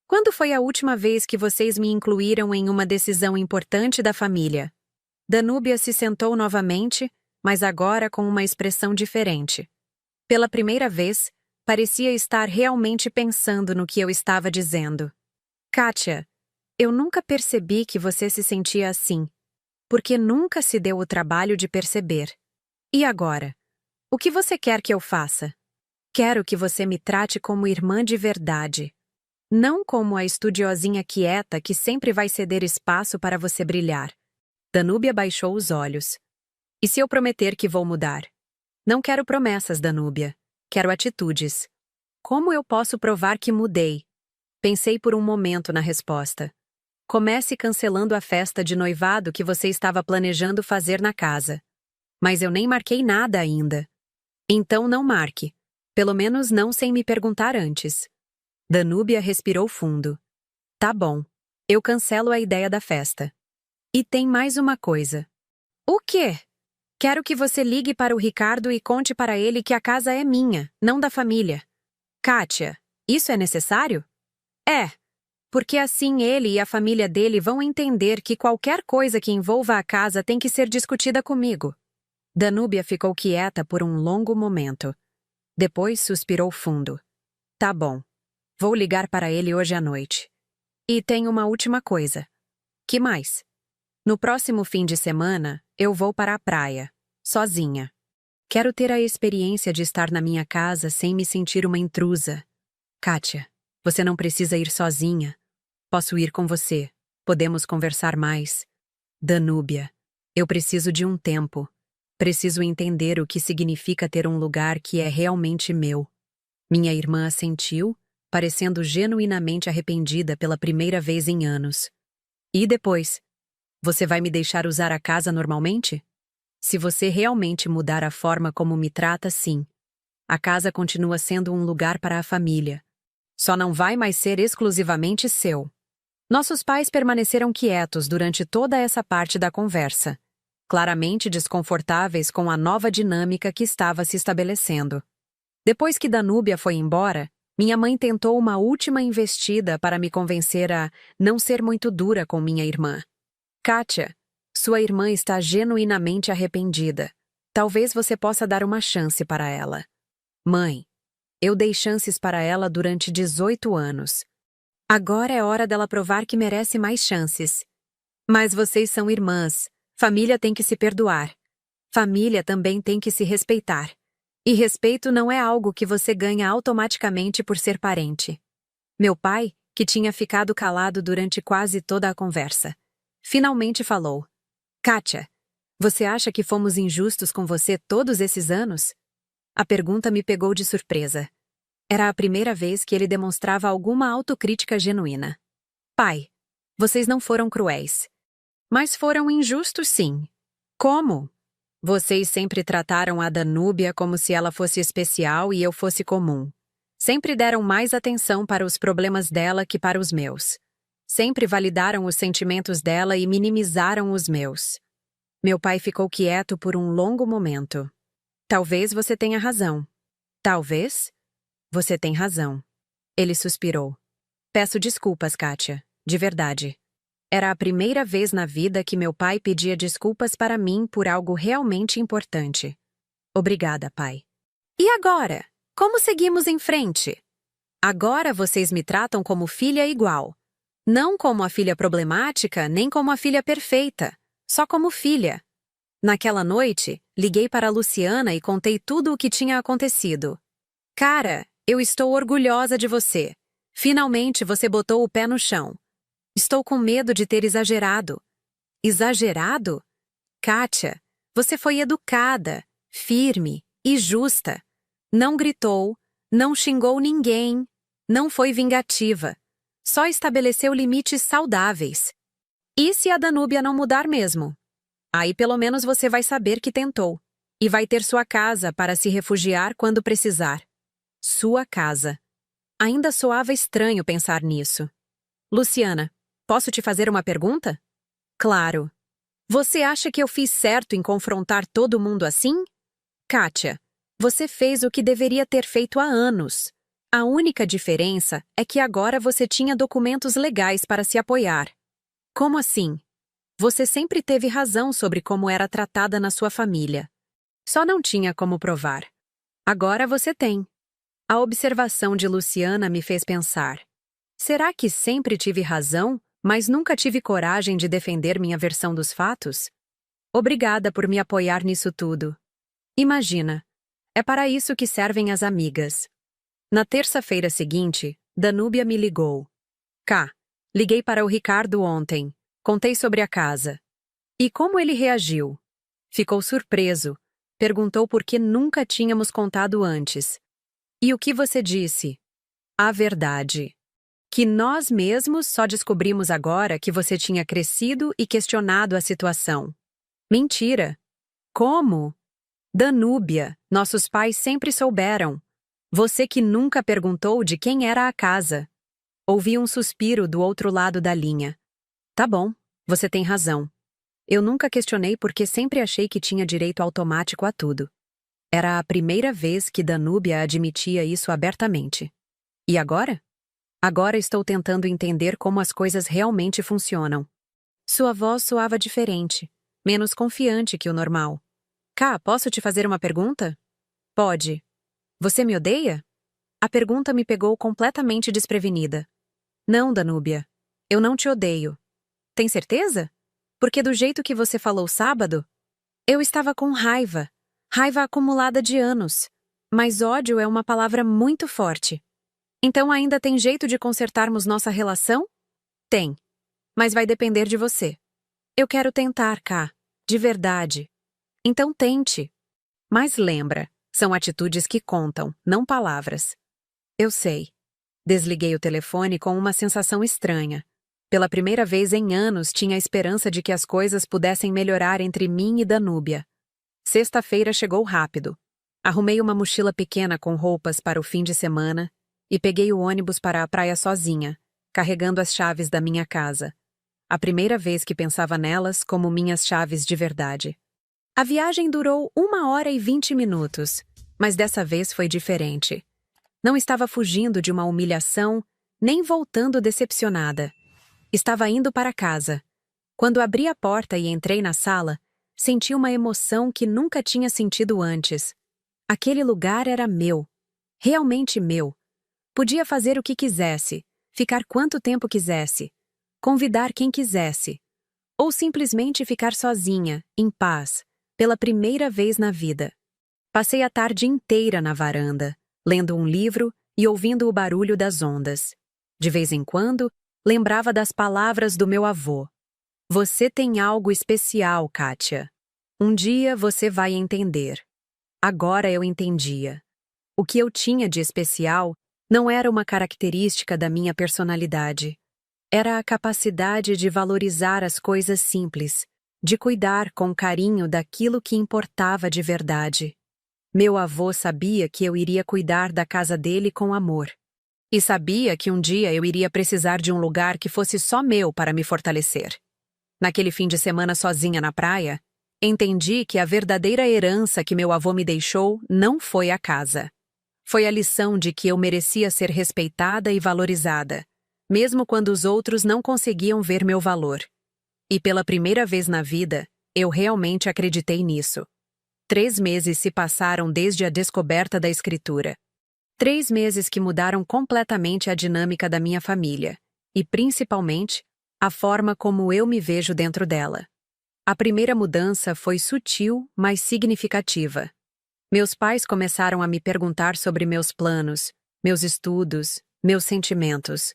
Quando foi a última vez que vocês me incluíram em uma decisão importante da família? Danúbia se sentou novamente, mas agora com uma expressão diferente. Pela primeira vez, parecia estar realmente pensando no que eu estava dizendo. Kátia, eu nunca percebi que você se sentia assim, porque nunca se deu o trabalho de perceber. E agora? O que você quer que eu faça? Quero que você me trate como irmã de verdade. Não como a estudiosinha quieta que sempre vai ceder espaço para você brilhar. Danúbia baixou os olhos. E se eu prometer que vou mudar? Não quero promessas, Danúbia. Quero atitudes. Como eu posso provar que mudei? Pensei por um momento na resposta. Comece cancelando a festa de noivado que você estava planejando fazer na casa. Mas eu nem marquei nada ainda. Então não marque. Pelo menos não sem me perguntar antes. Danúbia respirou fundo. Tá bom. Eu cancelo a ideia da festa. E tem mais uma coisa. O quê? Quero que você ligue para o Ricardo e conte para ele que a casa é minha, não da família. Kátia, isso é necessário? É, porque assim ele e a família dele vão entender que qualquer coisa que envolva a casa tem que ser discutida comigo. Danúbia ficou quieta por um longo momento. Depois suspirou fundo. Tá bom. Vou ligar para ele hoje à noite. E tem uma última coisa. Que mais? No próximo fim de semana, eu vou para a praia, sozinha. Quero ter a experiência de estar na minha casa sem me sentir uma intrusa. Kátia, você não precisa ir sozinha. Posso ir com você. Podemos conversar mais. Danúbia, eu preciso de um tempo. Preciso entender o que significa ter um lugar que é realmente meu. Minha irmã assentiu, parecendo genuinamente arrependida pela primeira vez em anos. E depois? Você vai me deixar usar a casa normalmente? Se você realmente mudar a forma como me trata, sim. A casa continua sendo um lugar para a família. Só não vai mais ser exclusivamente seu. Nossos pais permaneceram quietos durante toda essa parte da conversa, claramente desconfortáveis com a nova dinâmica que estava se estabelecendo. Depois que Danúbia foi embora, minha mãe tentou uma última investida para me convencer a não ser muito dura com minha irmã. Kátia, sua irmã está genuinamente arrependida. Talvez você possa dar uma chance para ela. Mãe, eu dei chances para ela durante 18 anos. Agora é hora dela provar que merece mais chances. Mas vocês são irmãs. Família tem que se perdoar. Família também tem que se respeitar. E respeito não é algo que você ganha automaticamente por ser parente. Meu pai, que tinha ficado calado durante quase toda a conversa, finalmente falou. Kátia, você acha que fomos injustos com você todos esses anos? A pergunta me pegou de surpresa. Era a primeira vez que ele demonstrava alguma autocrítica genuína. Pai, vocês não foram cruéis. Mas foram injustos, sim. Como? Vocês sempre trataram a Danúbia como se ela fosse especial e eu fosse comum. Sempre deram mais atenção para os problemas dela que para os meus. Sempre validaram os sentimentos dela e minimizaram os meus. Meu pai ficou quieto por um longo momento. Talvez você tenha razão. Talvez? Você tem razão. Ele suspirou. Peço desculpas, Kátia. De verdade. Era a primeira vez na vida que meu pai pedia desculpas para mim por algo realmente importante. Obrigada, pai. E agora? Como seguimos em frente? Agora vocês me tratam como filha igual. Não como a filha problemática, nem como a filha perfeita. Só como filha. Naquela noite, liguei para a Luciana e contei tudo o que tinha acontecido. Cara, eu estou orgulhosa de você. Finalmente você botou o pé no chão. Estou com medo de ter exagerado. Exagerado? Kátia, você foi educada, firme e justa. Não gritou, não xingou ninguém, não foi vingativa. Só estabeleceu limites saudáveis. E se a Danúbia não mudar mesmo? Aí pelo menos você vai saber que tentou. E vai ter sua casa para se refugiar quando precisar. Sua casa. Ainda soava estranho pensar nisso. Luciana, posso te fazer uma pergunta? Claro. Você acha que eu fiz certo em confrontar todo mundo assim? Kátia, você fez o que deveria ter feito há anos. A única diferença é que agora você tinha documentos legais para se apoiar. Como assim? Você sempre teve razão sobre como era tratada na sua família. Só não tinha como provar. Agora você tem. A observação de Luciana me fez pensar. Será que sempre tive razão, mas nunca tive coragem de defender minha versão dos fatos? Obrigada por me apoiar nisso tudo. Imagina. É para isso que servem as amigas. Na terça-feira seguinte, Danúbia me ligou. Liguei para o Ricardo ontem. Contei sobre a casa. E como ele reagiu? Ficou surpreso. Perguntou por que nunca tínhamos contado antes. E o que você disse? A verdade. Que nós mesmos só descobrimos agora que você tinha crescido e questionado a situação. Mentira. Como? Danúbia, nossos pais sempre souberam. Você que nunca perguntou de quem era a casa. Ouvi um suspiro do outro lado da linha. Tá bom, você tem razão. Eu nunca questionei porque sempre achei que tinha direito automático a tudo. Era a primeira vez que Danúbia admitia isso abertamente. E agora? Agora estou tentando entender como as coisas realmente funcionam. Sua voz soava diferente, menos confiante que o normal. Cá, posso te fazer uma pergunta? Pode. Você me odeia? A pergunta me pegou completamente desprevenida. Não, Danúbia. Eu não te odeio. Tem certeza? Porque do jeito que você falou sábado, eu estava com raiva. Raiva acumulada de anos. Mas ódio é uma palavra muito forte. Então ainda tem jeito de consertarmos nossa relação? Tem. Mas vai depender de você. Eu quero tentar, Cá. De verdade. Então tente. Mas lembra, são atitudes que contam, não palavras. Eu sei. Desliguei o telefone com uma sensação estranha. Pela primeira vez em anos tinha a esperança de que as coisas pudessem melhorar entre mim e Danúbia. Sexta-feira chegou rápido. Arrumei uma mochila pequena com roupas para o fim de semana e peguei o ônibus para a praia sozinha, carregando as chaves da minha casa. A primeira vez que pensava nelas como minhas chaves de verdade. A viagem durou 1h20 minutos, mas dessa vez foi diferente. Não estava fugindo de uma humilhação, nem voltando decepcionada. Estava indo para casa. Quando abri a porta e entrei na sala, senti uma emoção que nunca tinha sentido antes. Aquele lugar era meu. Realmente meu. Podia fazer o que quisesse, ficar quanto tempo quisesse, convidar quem quisesse, ou simplesmente ficar sozinha, em paz, pela primeira vez na vida. Passei a tarde inteira na varanda, lendo um livro e ouvindo o barulho das ondas. De vez em quando, lembrava das palavras do meu avô. Você tem algo especial, Kátia. Um dia você vai entender. Agora eu entendia. O que eu tinha de especial não era uma característica da minha personalidade. Era a capacidade de valorizar as coisas simples, de cuidar com carinho daquilo que importava de verdade. Meu avô sabia que eu iria cuidar da casa dele com amor. E sabia que um dia eu iria precisar de um lugar que fosse só meu para me fortalecer. Naquele fim de semana sozinha na praia, entendi que a verdadeira herança que meu avô me deixou não foi a casa. Foi a lição de que eu merecia ser respeitada e valorizada, mesmo quando os outros não conseguiam ver meu valor. E pela primeira vez na vida, eu realmente acreditei nisso. 3 meses se passaram desde a descoberta da escritura. 3 meses que mudaram completamente a dinâmica da minha família, e principalmente, a forma como eu me vejo dentro dela. A primeira mudança foi sutil, mas significativa. Meus pais começaram a me perguntar sobre meus planos, meus estudos, meus sentimentos.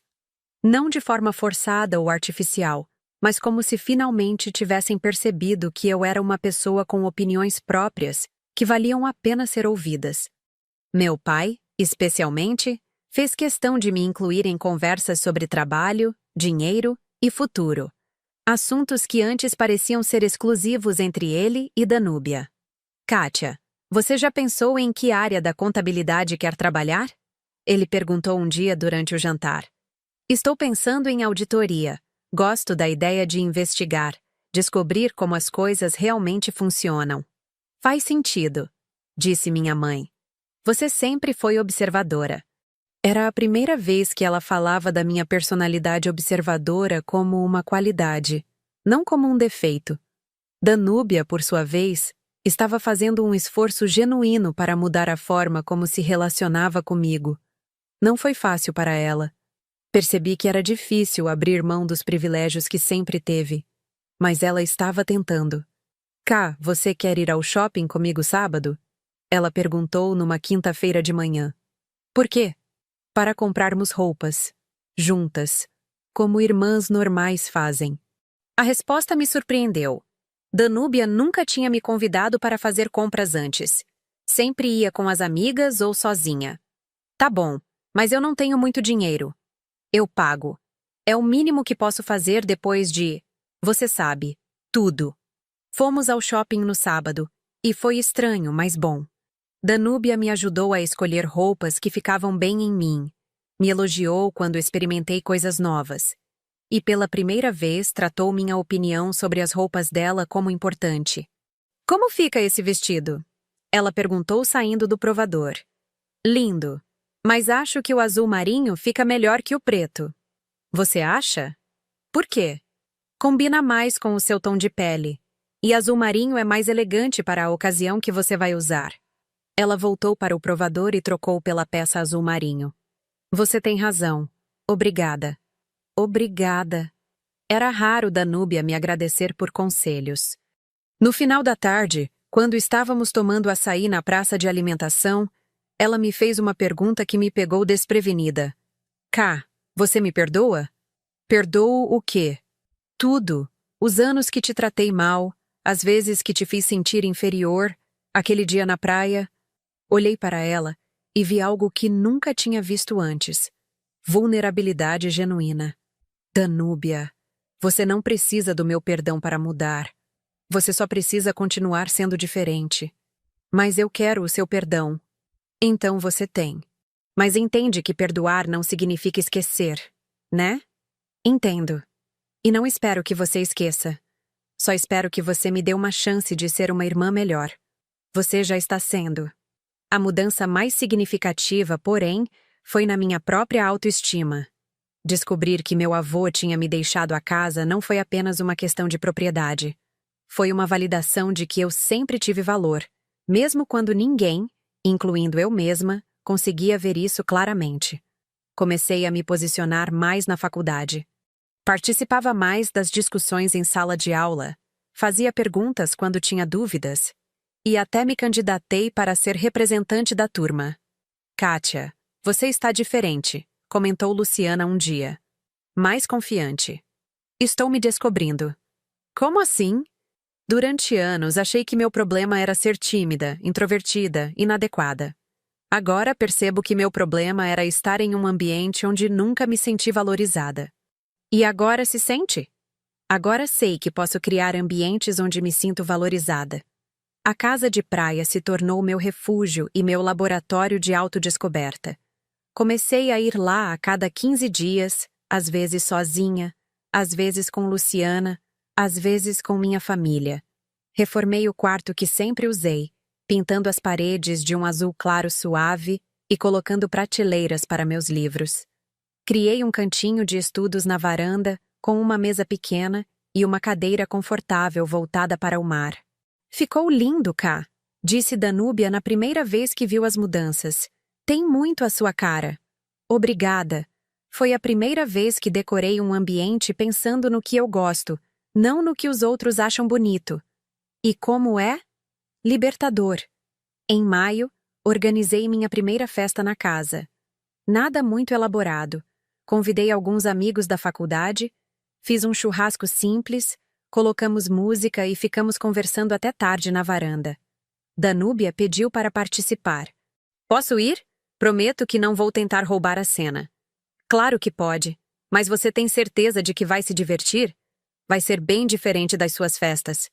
Não de forma forçada ou artificial, mas como se finalmente tivessem percebido que eu era uma pessoa com opiniões próprias, que valiam a pena ser ouvidas. Meu pai, especialmente, fez questão de me incluir em conversas sobre trabalho, dinheiro e futuro. Assuntos que antes pareciam ser exclusivos entre ele e Danúbia. Kátia, você já pensou em que área da contabilidade quer trabalhar? Ele perguntou um dia durante o jantar. Estou pensando em auditoria. Gosto da ideia de investigar, descobrir como as coisas realmente funcionam. Faz sentido, disse minha mãe. Você sempre foi observadora. Era a primeira vez que ela falava da minha personalidade observadora como uma qualidade, não como um defeito. Danúbia, por sua vez, estava fazendo um esforço genuíno para mudar a forma como se relacionava comigo. Não foi fácil para ela. Percebi que era difícil abrir mão dos privilégios que sempre teve. Mas ela estava tentando. Cá, você quer ir ao shopping comigo sábado? Ela perguntou numa quinta-feira de manhã. Por quê? Para comprarmos roupas. Juntas. Como irmãs normais fazem. A resposta me surpreendeu. Danúbia nunca tinha me convidado para fazer compras antes. Sempre ia com as amigas ou sozinha. Tá bom, mas eu não tenho muito dinheiro. Eu pago. É o mínimo que posso fazer depois de, você sabe, tudo. Fomos ao shopping no sábado, e foi estranho, mas bom. Danúbia me ajudou a escolher roupas que ficavam bem em mim. Me elogiou quando experimentei coisas novas. E pela primeira vez tratou minha opinião sobre as roupas dela como importante. Como fica esse vestido? Ela perguntou saindo do provador. Lindo. Mas acho que o azul marinho fica melhor que o preto. Você acha? Por quê? Combina mais com o seu tom de pele. E azul marinho é mais elegante para a ocasião que você vai usar. Ela voltou para o provador e trocou pela peça azul marinho. Você tem razão. Obrigada. Obrigada. Era raro Danúbia me agradecer por conselhos. No final da tarde, quando estávamos tomando açaí na praça de alimentação, ela me fez uma pergunta que me pegou desprevenida. Cá, você me perdoa? Perdoo o quê? Tudo. Os anos que te tratei mal, as vezes que te fiz sentir inferior, aquele dia na praia. Olhei para ela e vi algo que nunca tinha visto antes. Vulnerabilidade genuína. Danúbia, você não precisa do meu perdão para mudar. Você só precisa continuar sendo diferente. Mas eu quero o seu perdão. Então você tem. Mas entende que perdoar não significa esquecer, né? Entendo. E não espero que você esqueça. Só espero que você me dê uma chance de ser uma irmã melhor. Você já está sendo. A mudança mais significativa, porém, foi na minha própria autoestima. Descobrir que meu avô tinha me deixado a casa não foi apenas uma questão de propriedade. Foi uma validação de que eu sempre tive valor, mesmo quando ninguém, incluindo eu mesma, conseguia ver isso claramente. Comecei a me posicionar mais na faculdade. Participava mais das discussões em sala de aula, fazia perguntas quando tinha dúvidas, e até me candidatei para ser representante da turma. Kátia, você está diferente, comentou Luciana um dia. Mais confiante. Estou me descobrindo. Como assim? Durante anos, achei que meu problema era ser tímida, introvertida, inadequada. Agora percebo que meu problema era estar em um ambiente onde nunca me senti valorizada. E agora se sente? Agora sei que posso criar ambientes onde me sinto valorizada. A casa de praia se tornou meu refúgio e meu laboratório de autodescoberta. Comecei a ir lá a cada 15 dias, às vezes sozinha, às vezes com Luciana, às vezes com minha família. Reformei o quarto que sempre usei, pintando as paredes de um azul claro suave e colocando prateleiras para meus livros. Criei um cantinho de estudos na varanda, com uma mesa pequena e uma cadeira confortável voltada para o mar. Ficou lindo, Cá, disse Danúbia na primeira vez que viu as mudanças. Tem muito a sua cara. Obrigada. Foi a primeira vez que decorei um ambiente pensando no que eu gosto, não no que os outros acham bonito. E como é? Libertador. Em maio, organizei minha primeira festa na casa. Nada muito elaborado. Convidei alguns amigos da faculdade, fiz um churrasco simples, colocamos música e ficamos conversando até tarde na varanda. Danúbia pediu para participar. Posso ir? Prometo que não vou tentar roubar a cena. Claro que pode, mas você tem certeza de que vai se divertir? Vai ser bem diferente das suas festas.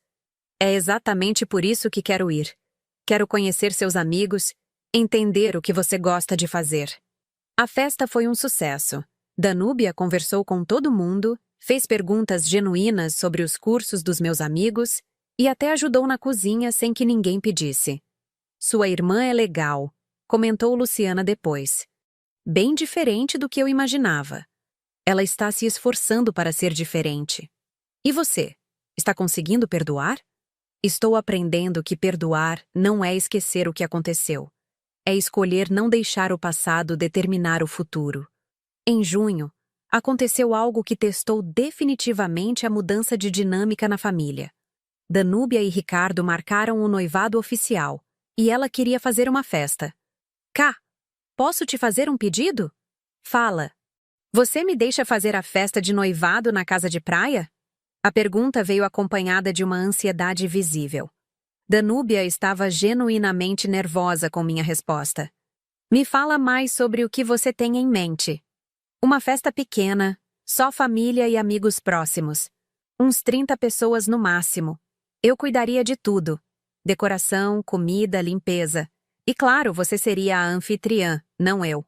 É exatamente por isso que quero ir. Quero conhecer seus amigos, entender o que você gosta de fazer. A festa foi um sucesso. Danúbia conversou com todo mundo, fez perguntas genuínas sobre os cursos dos meus amigos e até ajudou na cozinha sem que ninguém pedisse. Sua irmã é legal, comentou Luciana depois. Bem diferente do que eu imaginava. Ela está se esforçando para ser diferente. E você? Está conseguindo perdoar? Estou aprendendo que perdoar não é esquecer o que aconteceu. É escolher não deixar o passado determinar o futuro. Em junho, aconteceu algo que testou definitivamente a mudança de dinâmica na família. Danúbia e Ricardo marcaram o noivado oficial, e ela queria fazer uma festa. Cá, posso te fazer um pedido? Fala. Você me deixa fazer a festa de noivado na casa de praia? A pergunta veio acompanhada de uma ansiedade visível. Danúbia estava genuinamente nervosa com minha resposta. Me fala mais sobre o que você tem em mente. Uma festa pequena, só família e amigos próximos. Uns 30 pessoas no máximo. Eu cuidaria de tudo. Decoração, comida, limpeza. E claro, você seria a anfitriã, não eu.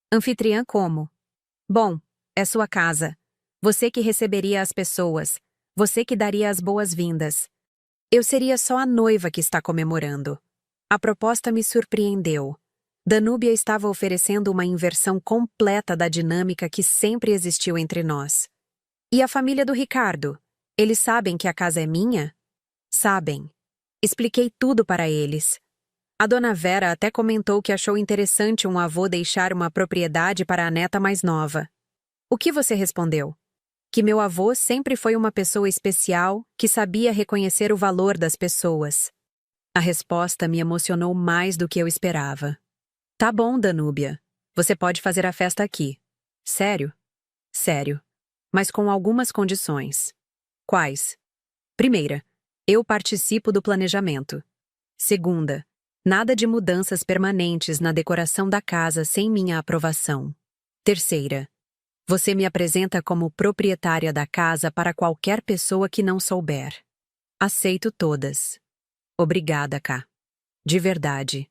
Anfitriã como? Bom, é sua casa. Você que receberia as pessoas. Você que daria as boas-vindas. Eu seria só a noiva que está comemorando. A proposta me surpreendeu. Danúbia estava oferecendo uma inversão completa da dinâmica que sempre existiu entre nós. E a família do Ricardo? Eles sabem que a casa é minha? Sabem. Expliquei tudo para eles. A dona Vera até comentou que achou interessante um avô deixar uma propriedade para a neta mais nova. O que você respondeu? Que meu avô sempre foi uma pessoa especial, que sabia reconhecer o valor das pessoas. A resposta me emocionou mais do que eu esperava. Tá bom, Danúbia. Você pode fazer a festa aqui. Sério? Sério. Mas com algumas condições. Quais? Primeira, eu participo do planejamento. Segunda, nada de mudanças permanentes na decoração da casa sem minha aprovação. Terceira, você me apresenta como proprietária da casa para qualquer pessoa que não souber. Aceito todas. Obrigada, Ká. De verdade.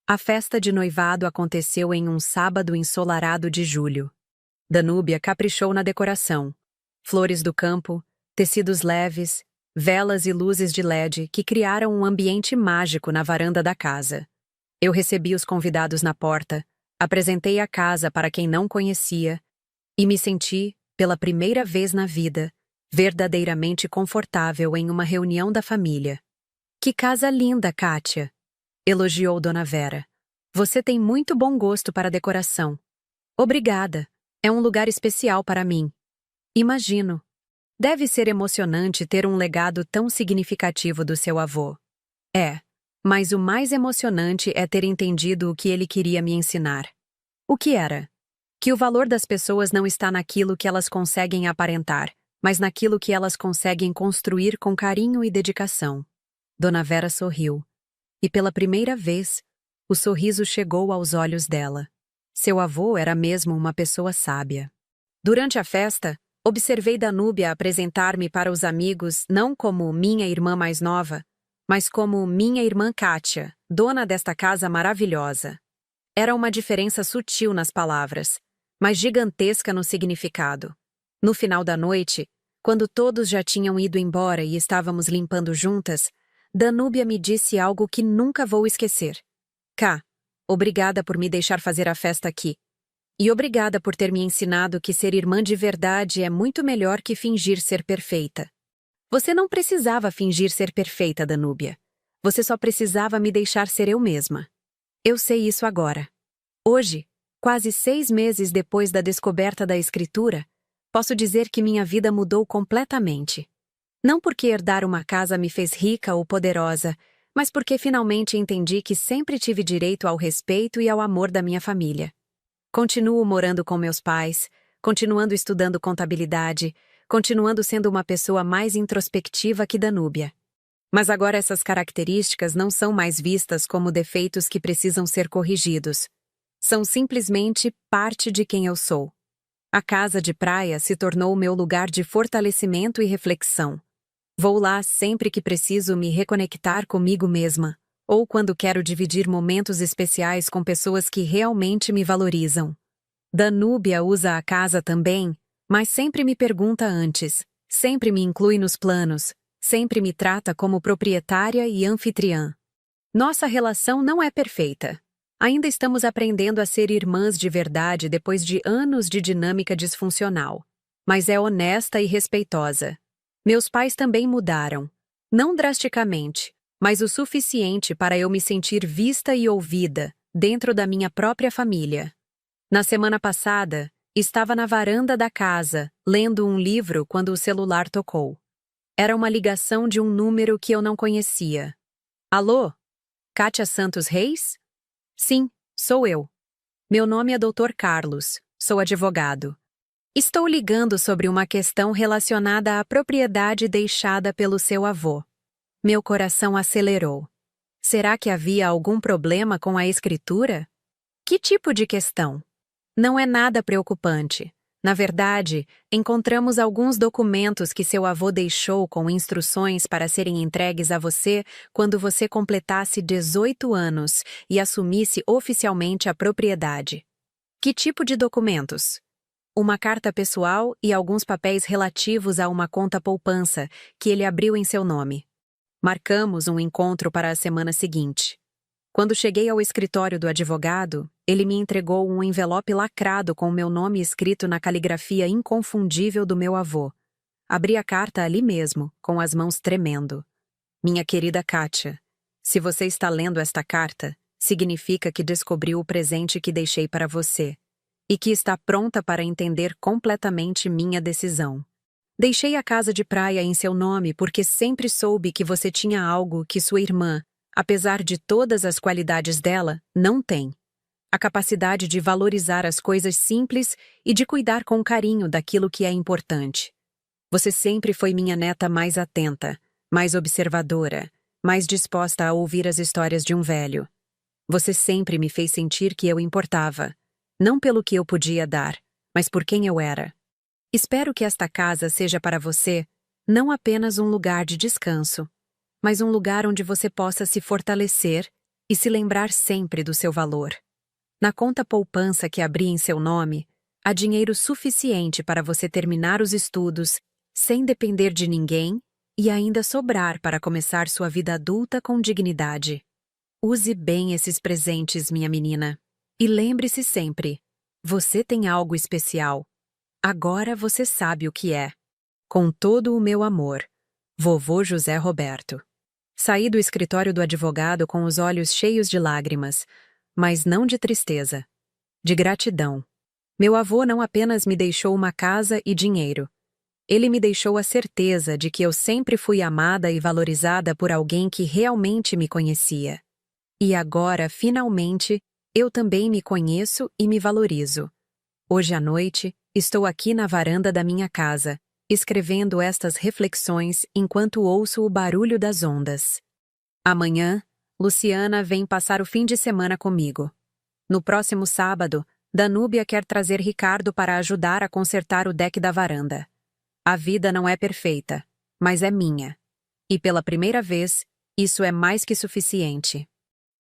A festa de noivado aconteceu em um sábado ensolarado de julho. Danúbia caprichou na decoração. Flores do campo, tecidos leves, velas e luzes de LED que criaram um ambiente mágico na varanda da casa. Eu recebi os convidados na porta, apresentei a casa para quem não conhecia e me senti, pela primeira vez na vida, verdadeiramente confortável em uma reunião da família. Que casa linda, Kátia! Elogiou Dona Vera. Você tem muito bom gosto para decoração. Obrigada. É um lugar especial para mim. Imagino. Deve ser emocionante ter um legado tão significativo do seu avô. É, mas o mais emocionante é ter entendido o que ele queria me ensinar. O que era? Que o valor das pessoas não está naquilo que elas conseguem aparentar, mas naquilo que elas conseguem construir com carinho e dedicação. Dona Vera sorriu. E pela primeira vez, o sorriso chegou aos olhos dela. Seu avô era mesmo uma pessoa sábia. Durante a festa, observei Danúbia apresentar-me para os amigos não como minha irmã mais nova, mas como minha irmã Kátia, dona desta casa maravilhosa. Era uma diferença sutil nas palavras, mas gigantesca no significado. No final da noite, quando todos já tinham ido embora e estávamos limpando juntas, Danúbia me disse algo que nunca vou esquecer. Ká, obrigada por me deixar fazer a festa aqui. E obrigada por ter me ensinado que ser irmã de verdade é muito melhor que fingir ser perfeita. Você não precisava fingir ser perfeita, Danúbia. Você só precisava me deixar ser eu mesma. Eu sei isso agora. Hoje, quase 6 meses depois da descoberta da escritura, posso dizer que minha vida mudou completamente. Não porque herdar uma casa me fez rica ou poderosa, mas porque finalmente entendi que sempre tive direito ao respeito e ao amor da minha família. Continuo morando com meus pais, continuando estudando contabilidade, continuando sendo uma pessoa mais introspectiva que Danúbia. Mas agora essas características não são mais vistas como defeitos que precisam ser corrigidos. São simplesmente parte de quem eu sou. A casa de praia se tornou meu lugar de fortalecimento e reflexão. Vou lá sempre que preciso me reconectar comigo mesma, ou quando quero dividir momentos especiais com pessoas que realmente me valorizam. Danúbia usa a casa também, mas sempre me pergunta antes, sempre me inclui nos planos, sempre me trata como proprietária e anfitriã. Nossa relação não é perfeita. Ainda estamos aprendendo a ser irmãs de verdade depois de anos de dinâmica disfuncional, mas é honesta e respeitosa. Meus pais também mudaram. Não drasticamente, mas o suficiente para eu me sentir vista e ouvida dentro da minha própria família. Na semana passada, estava na varanda da casa, lendo um livro quando o celular tocou. Era uma ligação de um número que eu não conhecia. Alô? Kátia Santos Reis? Sim, sou eu. Meu nome é Dr. Carlos, sou advogado. Estou ligando sobre uma questão relacionada à propriedade deixada pelo seu avô. Meu coração acelerou. Será que havia algum problema com a escritura? Que tipo de questão? Não é nada preocupante. Na verdade, encontramos alguns documentos que seu avô deixou com instruções para serem entregues a você quando você completasse 18 anos e assumisse oficialmente a propriedade. Que tipo de documentos? Uma carta pessoal e alguns papéis relativos a uma conta poupança que ele abriu em seu nome. Marcamos um encontro para a semana seguinte. Quando cheguei ao escritório do advogado, ele me entregou um envelope lacrado com o meu nome escrito na caligrafia inconfundível do meu avô. Abri a carta ali mesmo, com as mãos tremendo. Minha querida Kátia, se você está lendo esta carta, significa que descobriu o presente que deixei para você e que está pronta para entender completamente minha decisão. Deixei a casa de praia em seu nome porque sempre soube que você tinha algo que sua irmã, apesar de todas as qualidades dela, não tem. A capacidade de valorizar as coisas simples e de cuidar com carinho daquilo que é importante. Você sempre foi minha neta mais atenta, mais observadora, mais disposta a ouvir as histórias de um velho. Você sempre me fez sentir que eu importava, não pelo que eu podia dar, mas por quem eu era. Espero que esta casa seja para você não apenas um lugar de descanso, mas um lugar onde você possa se fortalecer e se lembrar sempre do seu valor. Na conta poupança que abri em seu nome, há dinheiro suficiente para você terminar os estudos, sem depender de ninguém e ainda sobrar para começar sua vida adulta com dignidade. Use bem esses presentes, minha menina. E lembre-se sempre, você tem algo especial. Agora você sabe o que é. Com todo o meu amor, Vovô José Roberto. Saí do escritório do advogado com os olhos cheios de lágrimas, mas não de tristeza, de gratidão. Meu avô não apenas me deixou uma casa e dinheiro. Ele me deixou a certeza de que eu sempre fui amada e valorizada por alguém que realmente me conhecia. E agora, finalmente, eu também me conheço e me valorizo. Hoje à noite, estou aqui na varanda da minha casa, escrevendo estas reflexões enquanto ouço o barulho das ondas. Amanhã, Luciana vem passar o fim de semana comigo. No próximo sábado, Danúbia quer trazer Ricardo para ajudar a consertar o deck da varanda. A vida não é perfeita, mas é minha. E pela primeira vez, isso é mais que suficiente.